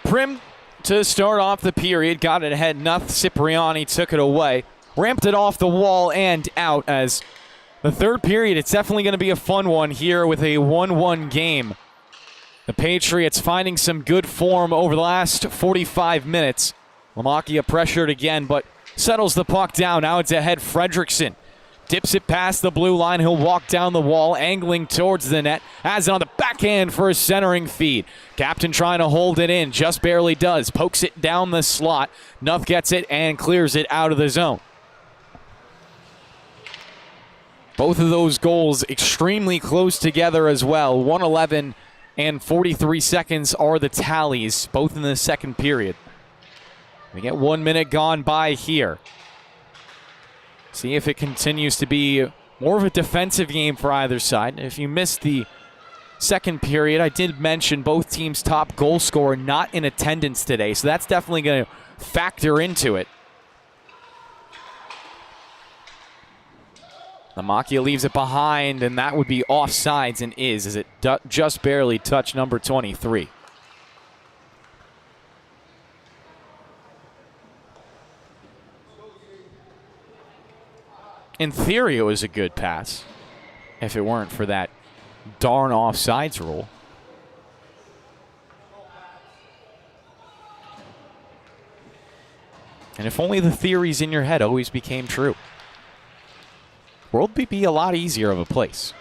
Prim to start off the period, got it ahead. Cipriani took it away, ramped it off the wall and out as the third period, it's definitely going to be a fun one here with a 1-1 game. The Patriots finding some good form over the last 45 minutes. Lamakia pressured again, but settles the puck down. Now it's ahead. Fredrickson dips it past the blue line. He'll walk down the wall, angling towards the net. Has it on the backhand for a centering feed. Captain trying to hold it in. Just barely does. Pokes it down the slot. Nuff gets it and clears it out of the zone. Both of those goals extremely close together as well. 1:11 and 43 seconds are the tallies, both in the second period. We get 1 minute gone by here. See if it continues to be more of a defensive game for either side. If you missed the second period, I did mention both teams' top goal scorer not in attendance today, so that's definitely going to factor into it. Lamakia leaves it behind, and that would be offsides, and is, as it just barely touched number 23. In theory, it was a good pass, if it weren't for that darn offsides rule. And if only the theories in your head always became true. World would be a lot easier of a place.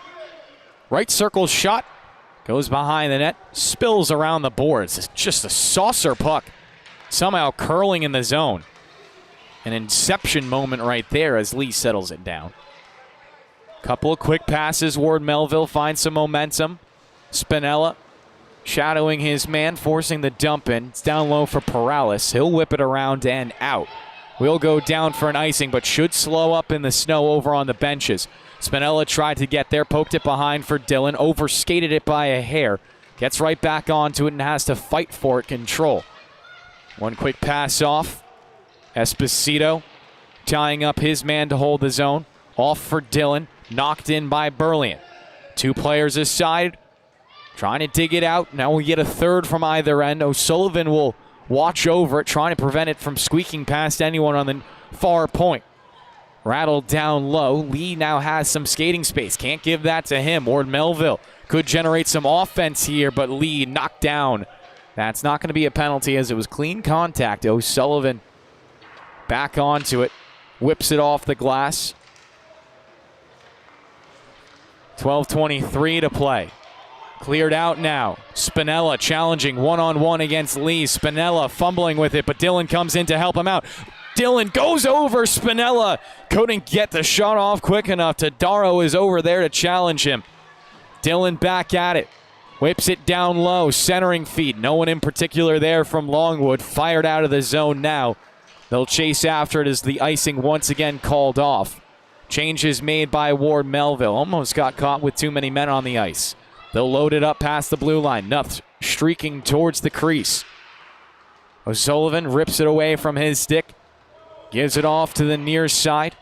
Right circle shot. Goes behind the net. Spills around the boards. It's just a saucer puck. Somehow curling in the zone. An inception moment right there as Lee settles it down. Couple of quick passes. Ward Melville finds some momentum. Spinella shadowing his man, forcing the dump in. It's down low for Perales. He'll whip it around and out. Will go down for an icing, but should slow up in the snow over on the benches. Spinella tried to get there, poked it behind for Dillon, overskated it by a hair. Gets right back onto it and has to fight for it, control. One quick pass off. Esposito tying up his man to hold the zone. Off for Dillon, knocked in by Berlian. Two players aside, trying to dig it out. Now we get a third from either end. O'Sullivan will watch over it, trying to prevent it from squeaking past anyone on the far point. Rattled down low. Lee now has some skating space. Can't give that to him. Ward Melville could generate some offense here, but Lee knocked down. That's not going to be a penalty as it was clean contact. O'Sullivan back onto it. Whips it off the glass. 12:23 to play. Cleared out now. Spinella challenging one-on-one against Lee. Spinella fumbling with it, but Dillon comes in to help him out. Dillon goes over Spinella. Couldn't get the shot off quick enough. Tadaro is over there to challenge him. Dillon back at it. Whips it down low. Centering feed. No one in particular there from Longwood. Fired out of the zone now. They'll chase after it as the icing once again called off. Changes made by Ward Melville. Almost got caught with too many men on the ice. They'll load it up past the blue line. Nuff streaking towards the crease. O'Sullivan rips it away from his stick. Gives it off to the near side.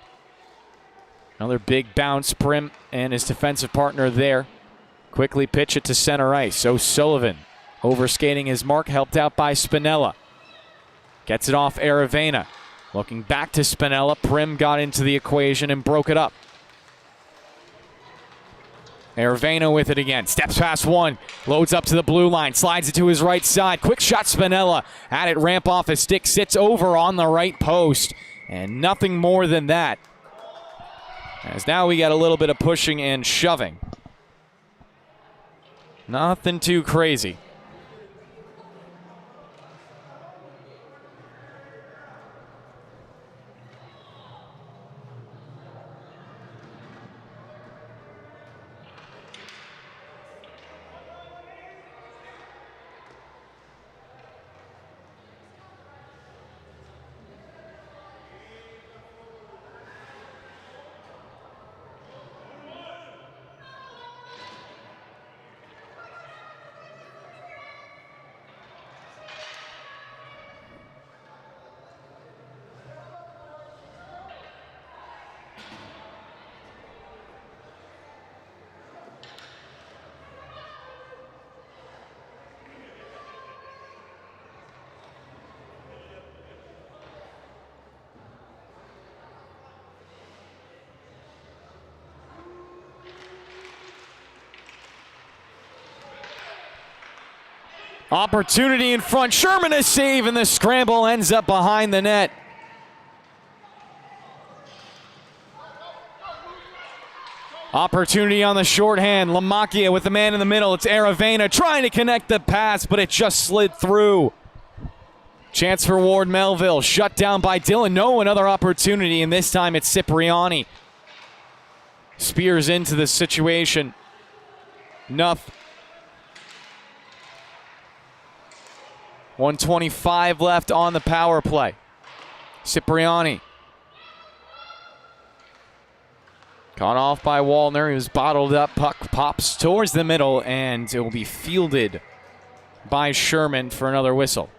Another big bounce. Prim and his defensive partner there. Quickly pitch it to center ice. O'Sullivan overskating his mark. Helped out by Spinella. Gets it off Aravena. Looking back to Spinella. Prim got into the equation and broke it up. Aravena with it again. Steps past one. Loads up to the blue line. Slides it to his right side. Quick shot Spinella. Had it ramp off his stick. Sits over on the right post. And nothing more than that. As now we got a little bit of pushing and shoving. Nothing too crazy. Opportunity in front. Sherman a save, and the scramble ends up behind the net. Opportunity on the shorthand. Lamacchia with the man in the middle. It's Aravena trying to connect the pass, but it just slid through. Chance for Ward Melville. Shut down by Dillon. No, another opportunity, and this time it's Cipriani. Spears into the situation. Nuff. 1:25 left on the power play. Cipriani. Caught off by Wallner. He was bottled up. Puck pops towards the middle, and it will be fielded by Sherman for another whistle.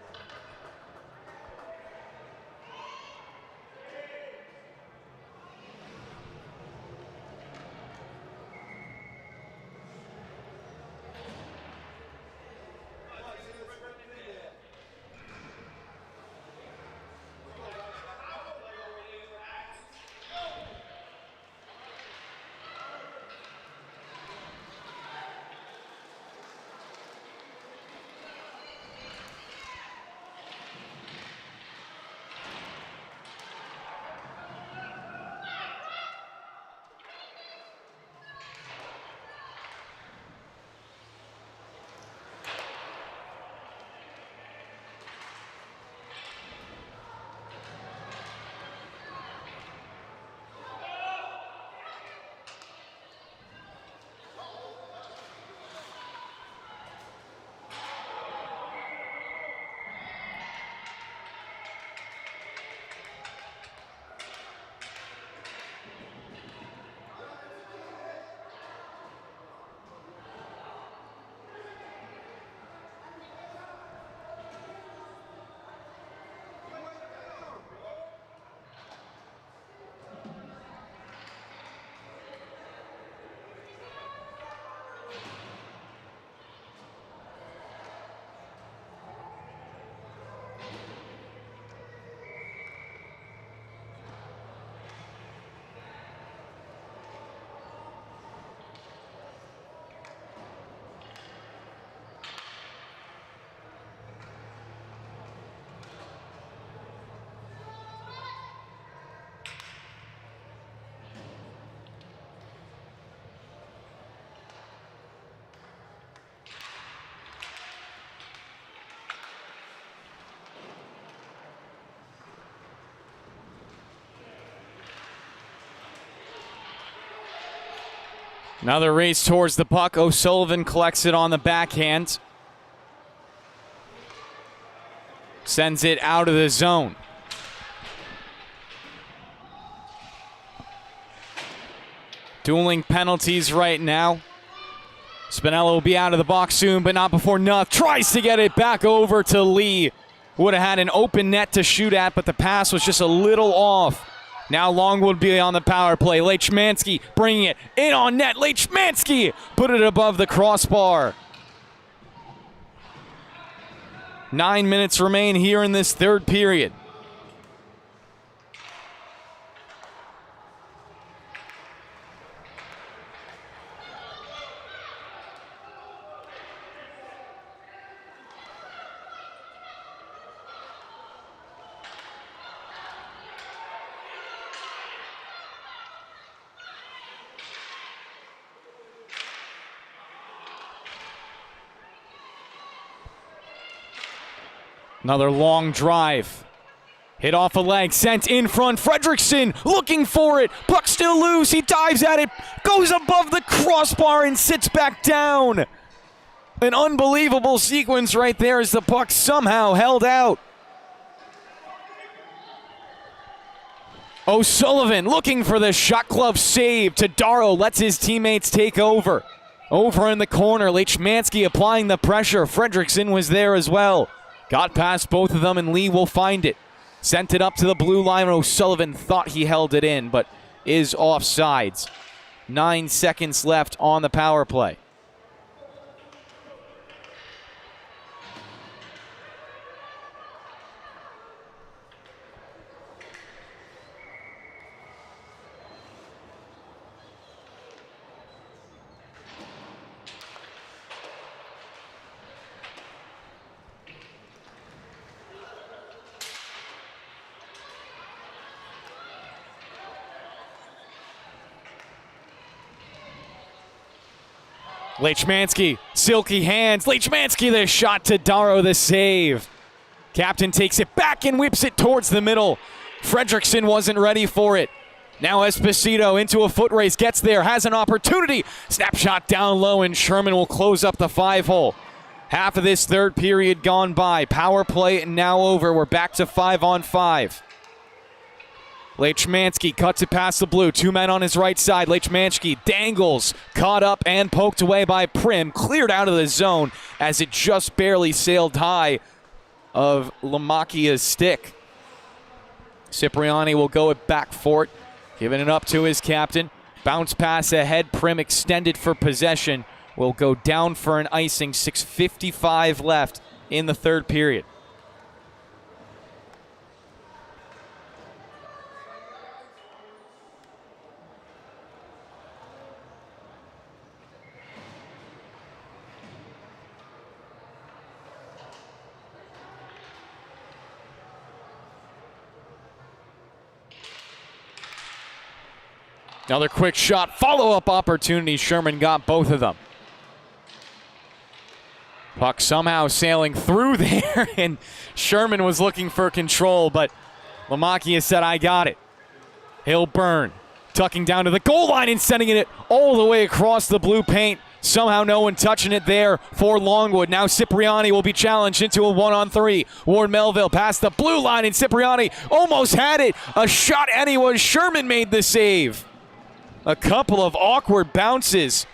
Another race towards the puck. O'Sullivan collects it on the backhand. Sends it out of the zone. Dueling penalties right now. Spinella will be out of the box soon, but not before Nuff tries to get it back over to Lee. Would have had an open net to shoot at, but the pass was just a little off. Now Longwood be on the power play. Lechmansky bringing it in on net. Lechmansky put it above the crossbar. 9 minutes remain here in this third period. Another long drive. Hit off a leg, sent in front. Fredrickson looking for it. Puck still loose. He dives at it, goes above the crossbar and sits back down. An unbelievable sequence right there as the puck somehow held out. O'Sullivan looking for the shot glove save. Tadaro lets his teammates take over. Over in the corner, Lechmansky applying the pressure. Fredrickson was there as well. Got past both of them, and Lee will find it. Sent it up to the blue line. O'Sullivan thought he held it in, but is offsides. 9 seconds left on the power play. Leachmansky, silky hands. Leachmansky, the shot to Darrow, the save. Captain takes it back and whips it towards the middle. Fredrickson wasn't ready for it. Now Esposito into a foot race, gets there, has an opportunity. Snapshot down low, and Sherman will close up the 5-hole. Half of this third period gone by. Power play now over. We're back to 5-on-5. Leachmansky cuts it past the blue. 2 men on his right side. Leachmansky dangles, caught up and poked away by Prim. Cleared out of the zone as it just barely sailed high of Lamakia's stick. Cipriani will go it back for it, giving it up to his captain. Bounce pass ahead. Prim extended for possession. Will go down for an icing. 6:55 left in the third period. Another quick shot, follow-up opportunity. Sherman got both of them. Puck somehow sailing through there, and Sherman was looking for control, but Lamakia said, I got it. He'll burn, tucking down to the goal line and sending it all the way across the blue paint. Somehow no one touching it there for Longwood. Now Cipriani will be challenged into a 1-on-3. Ward Melville past the blue line, and Cipriani almost had it. A shot anyway. Sherman made the save. A couple of awkward bounces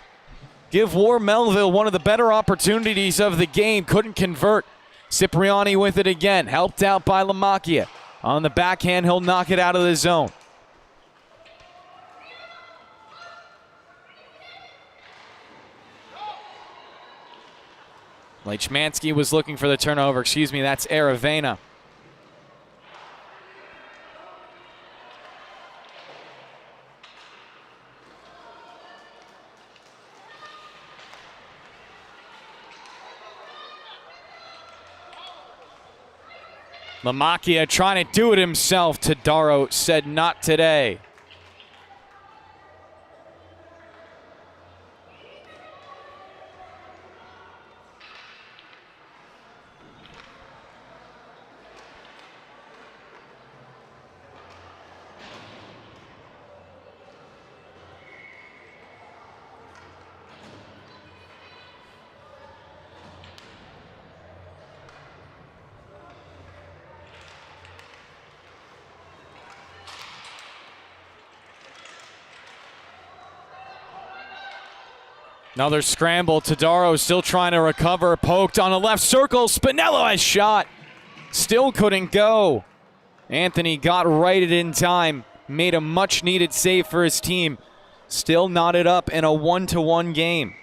give War Melville one of the better opportunities of the game. Couldn't convert. Cipriani with it again. Helped out by Lamakia. On the backhand, he'll knock it out of the zone. Leachmansky was looking for the turnover. Excuse me, that's Aravena. Lamakia trying to do it himself. Tadaro said not today. Another scramble. Tadaro still trying to recover. Poked on the left circle. Spinello has shot. Still couldn't go. Anthony got righted in time. Made a much-needed save for his team. Still knotted up in a 1-1 game.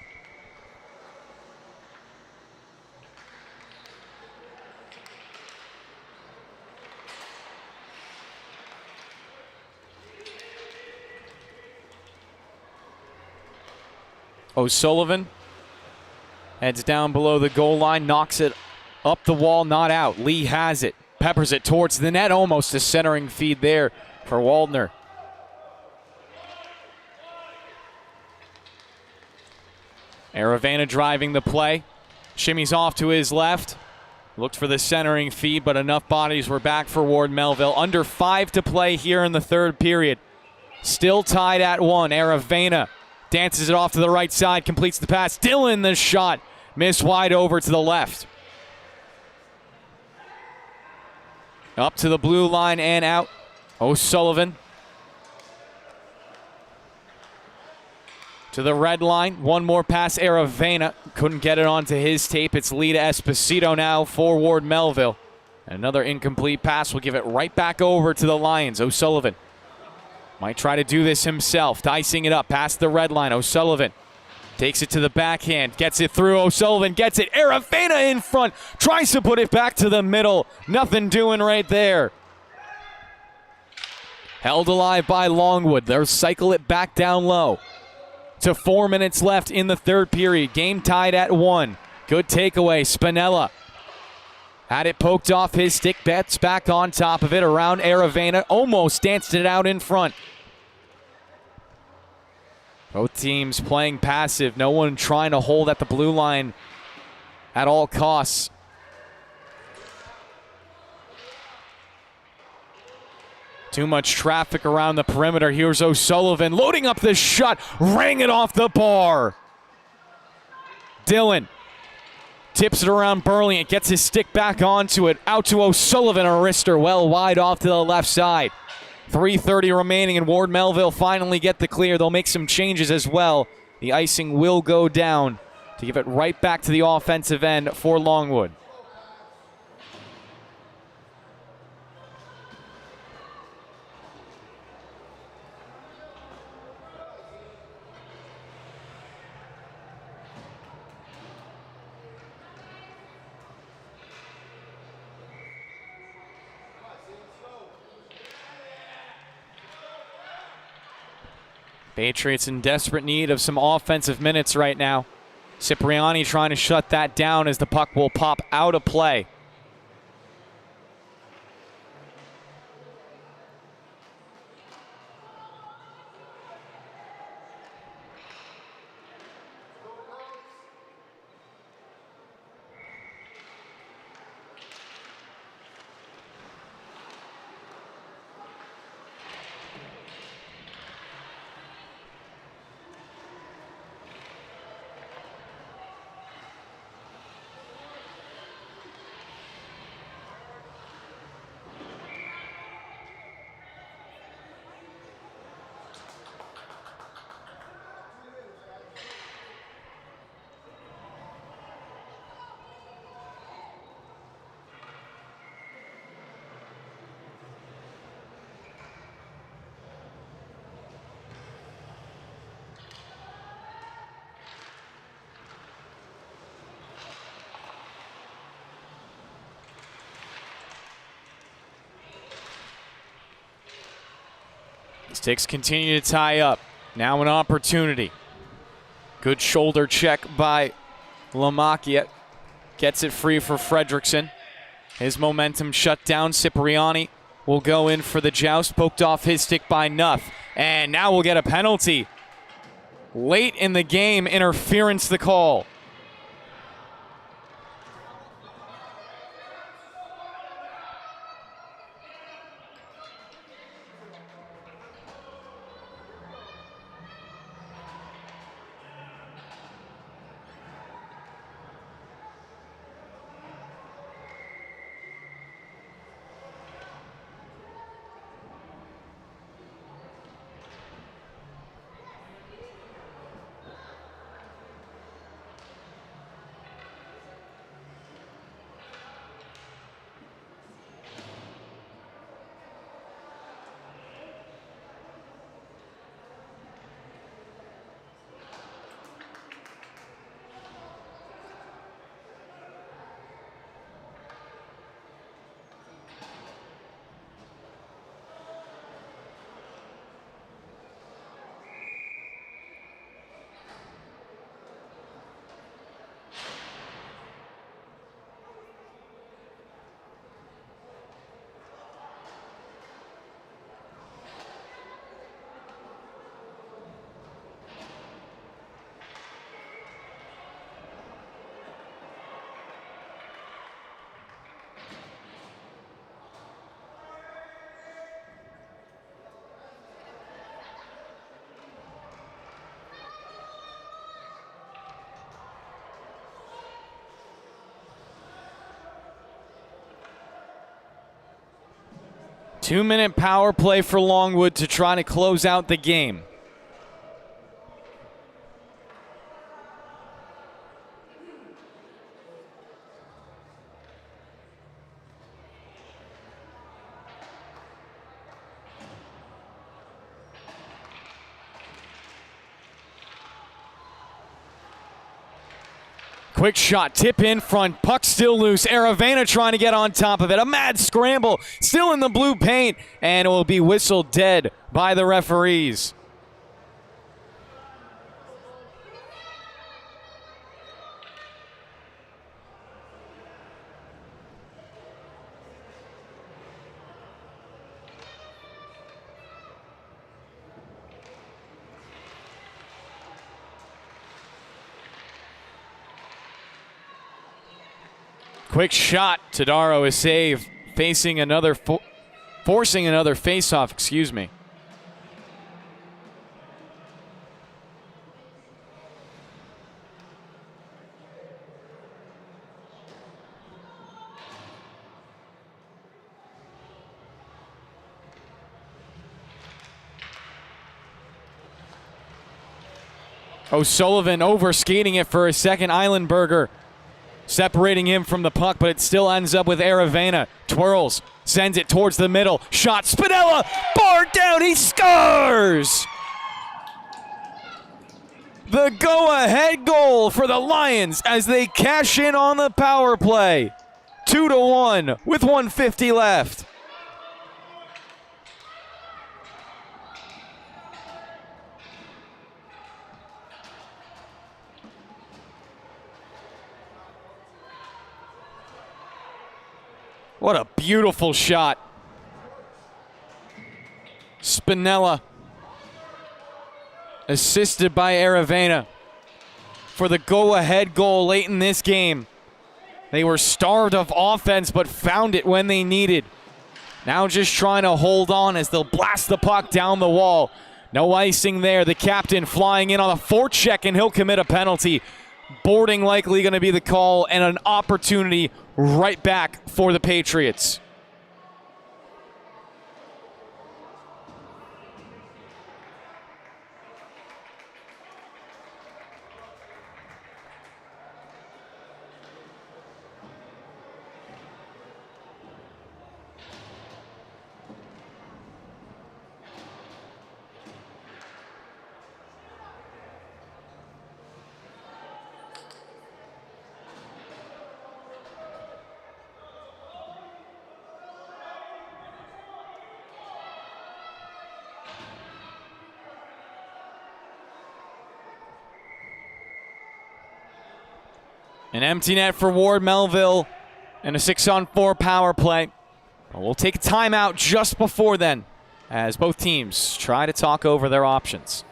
O'Sullivan heads down below the goal line, knocks it up the wall, not out. Lee has it, peppers it towards the net, almost a centering feed there for Waldner. Aravena driving the play, shimmies off to his left, looked for the centering feed, but enough bodies were back for Ward Melville. Under 5 to play here in the third period. Still tied at 1. Aravena dances it off to the right side, completes the pass. Dillon, the shot, missed wide over to the left. Up to the blue line and out. O'Sullivan to the red line. One more pass. Aravena couldn't get it onto his tape. It's Lee to Esposito now for Ward Melville. Another incomplete pass will give it right back over to the Lions. O'Sullivan might try to do this himself. Dicing it up past the red line. O'Sullivan takes it to the backhand. Gets it through. O'Sullivan gets it. Aravena in front. Tries to put it back to the middle. Nothing doing right there. Held alive by Longwood. They'll cycle it back down low. To 4 minutes left in the third period. Game tied at 1. Good takeaway. Spinella had it poked off his stick. Betts back on top of it around Aravena. Almost danced it out in front. Both teams playing passive. No one trying to hold at the blue line at all costs. Too much traffic around the perimeter. Here's O'Sullivan loading up this shot, rang it off the bar. Dillon tips it around Burley and gets his stick back onto it. Out to O'Sullivan, a wrister well wide off to the left side. 3:30 remaining, and Ward Melville finally get the clear. They'll make some changes as well. The icing will go down to give it right back to the offensive end for Longwood. Patriots in desperate need of some offensive minutes right now. Cipriani trying to shut that down as the puck will pop out of play. Sticks continue to tie up. Now an opportunity. Good shoulder check by Lamakia. Gets it free for Fredrickson. His momentum shut down. Cipriani will go in for the joust. Poked off his stick by Nuff. And now we'll get a penalty. Late in the game, interference the call. Two-minute power play for Longwood to try to close out the game. Quick shot, tip in front, puck still loose. Aravena trying to get on top of it. A mad scramble, still in the blue paint, and it will be whistled dead by the referees. Quick shot. Tadaro is saved. Facing another, forcing another face-off, excuse me. O'Sullivan over-skating it for a second. Eilenberger separating him from the puck, but it still ends up with Aravena. Twirls, sends it towards the middle. Shot, Spinella, barred down, he scores! The go-ahead goal for the Lions as they cash in on the power play. 2-1 with 1:50 left. What a beautiful shot. Spinella, assisted by Aravena for the go-ahead goal late in this game. They were starved of offense, but found it when they needed. Now just trying to hold on as they'll blast the puck down the wall. No icing there. The captain flying in on a forecheck, and he'll commit a penalty. Boarding likely going to be the call, and an opportunity right back for the Patriots. An empty net for Ward Melville and a 6-on-4 power play. We'll take a timeout just before then as both teams try to talk over their options.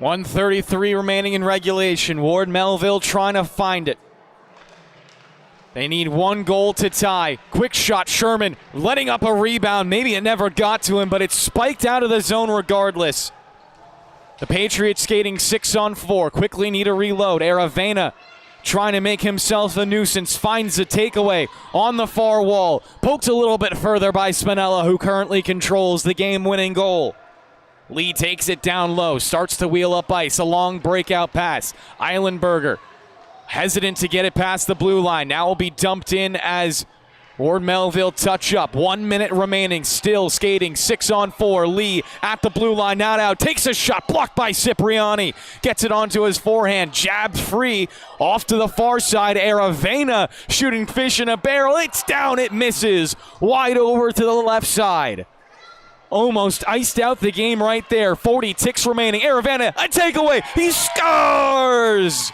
.133 remaining in regulation. Ward Melville trying to find it. They need one goal to tie. Quick shot, Sherman letting up a rebound. Maybe it never got to him, but it's spiked out of the zone regardless. The Patriots skating 6-on-4. Quickly need a reload. Aravena trying to make himself a nuisance. Finds a takeaway on the far wall. Poked a little bit further by Spinella, who currently controls the game-winning goal. Lee takes it down low, starts to wheel up ice, a long breakout pass. Eilenberger hesitant to get it past the blue line. Now will be dumped in as Ward Melville touch up. 1 minute remaining, still skating 6-on-4. Lee at the blue line, not out, takes a shot, blocked by Cipriani. Gets it onto his forehand, jabbed free, off to the far side. Aravena shooting fish in a barrel. It's down, it misses. Wide over to the left side. Almost iced out the game right there. 40 ticks remaining. Aravena, a takeaway. He scores!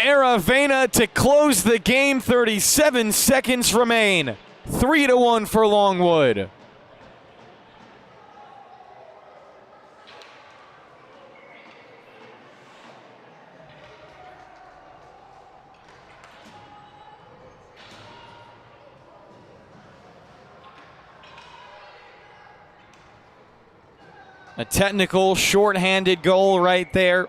Aravena to close the game. 37 seconds remain. 3-1 for Longwood. A technical shorthanded goal right there.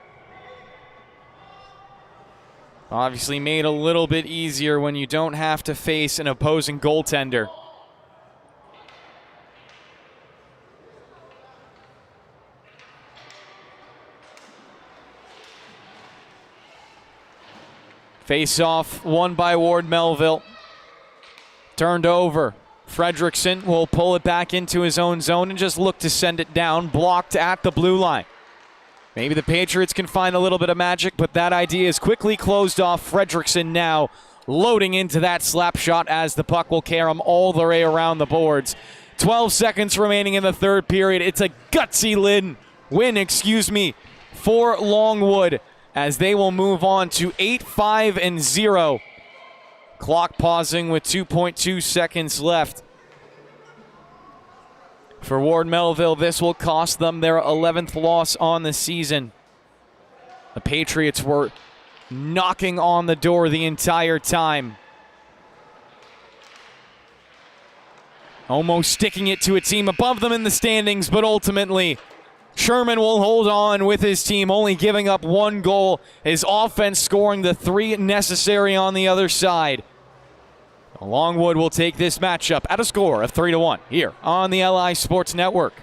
Obviously made a little bit easier when you don't have to face an opposing goaltender. Face off won by Ward Melville. Turned over. Fredrickson will pull it back into his own zone and just look to send it down, blocked at the blue line. Maybe the Patriots can find a little bit of magic, but that idea is quickly closed off. Fredrickson now loading into that slap shot as the puck will carry him all the way around the boards. 12 seconds remaining in the third period. It's a gutsy win for Longwood as they will move on to 8-5-0. Clock pausing with 2.2 seconds left. For Ward Melville, this will cost them their 11th loss on the season. The Patriots were knocking on the door the entire time. Almost sticking it to a team above them in the standings, but ultimately Sherman will hold on with his team, only giving up one goal. His offense scoring the 3 necessary on the other side. Longwood will take this matchup at a score of 3-1 here on the LI Sports Network.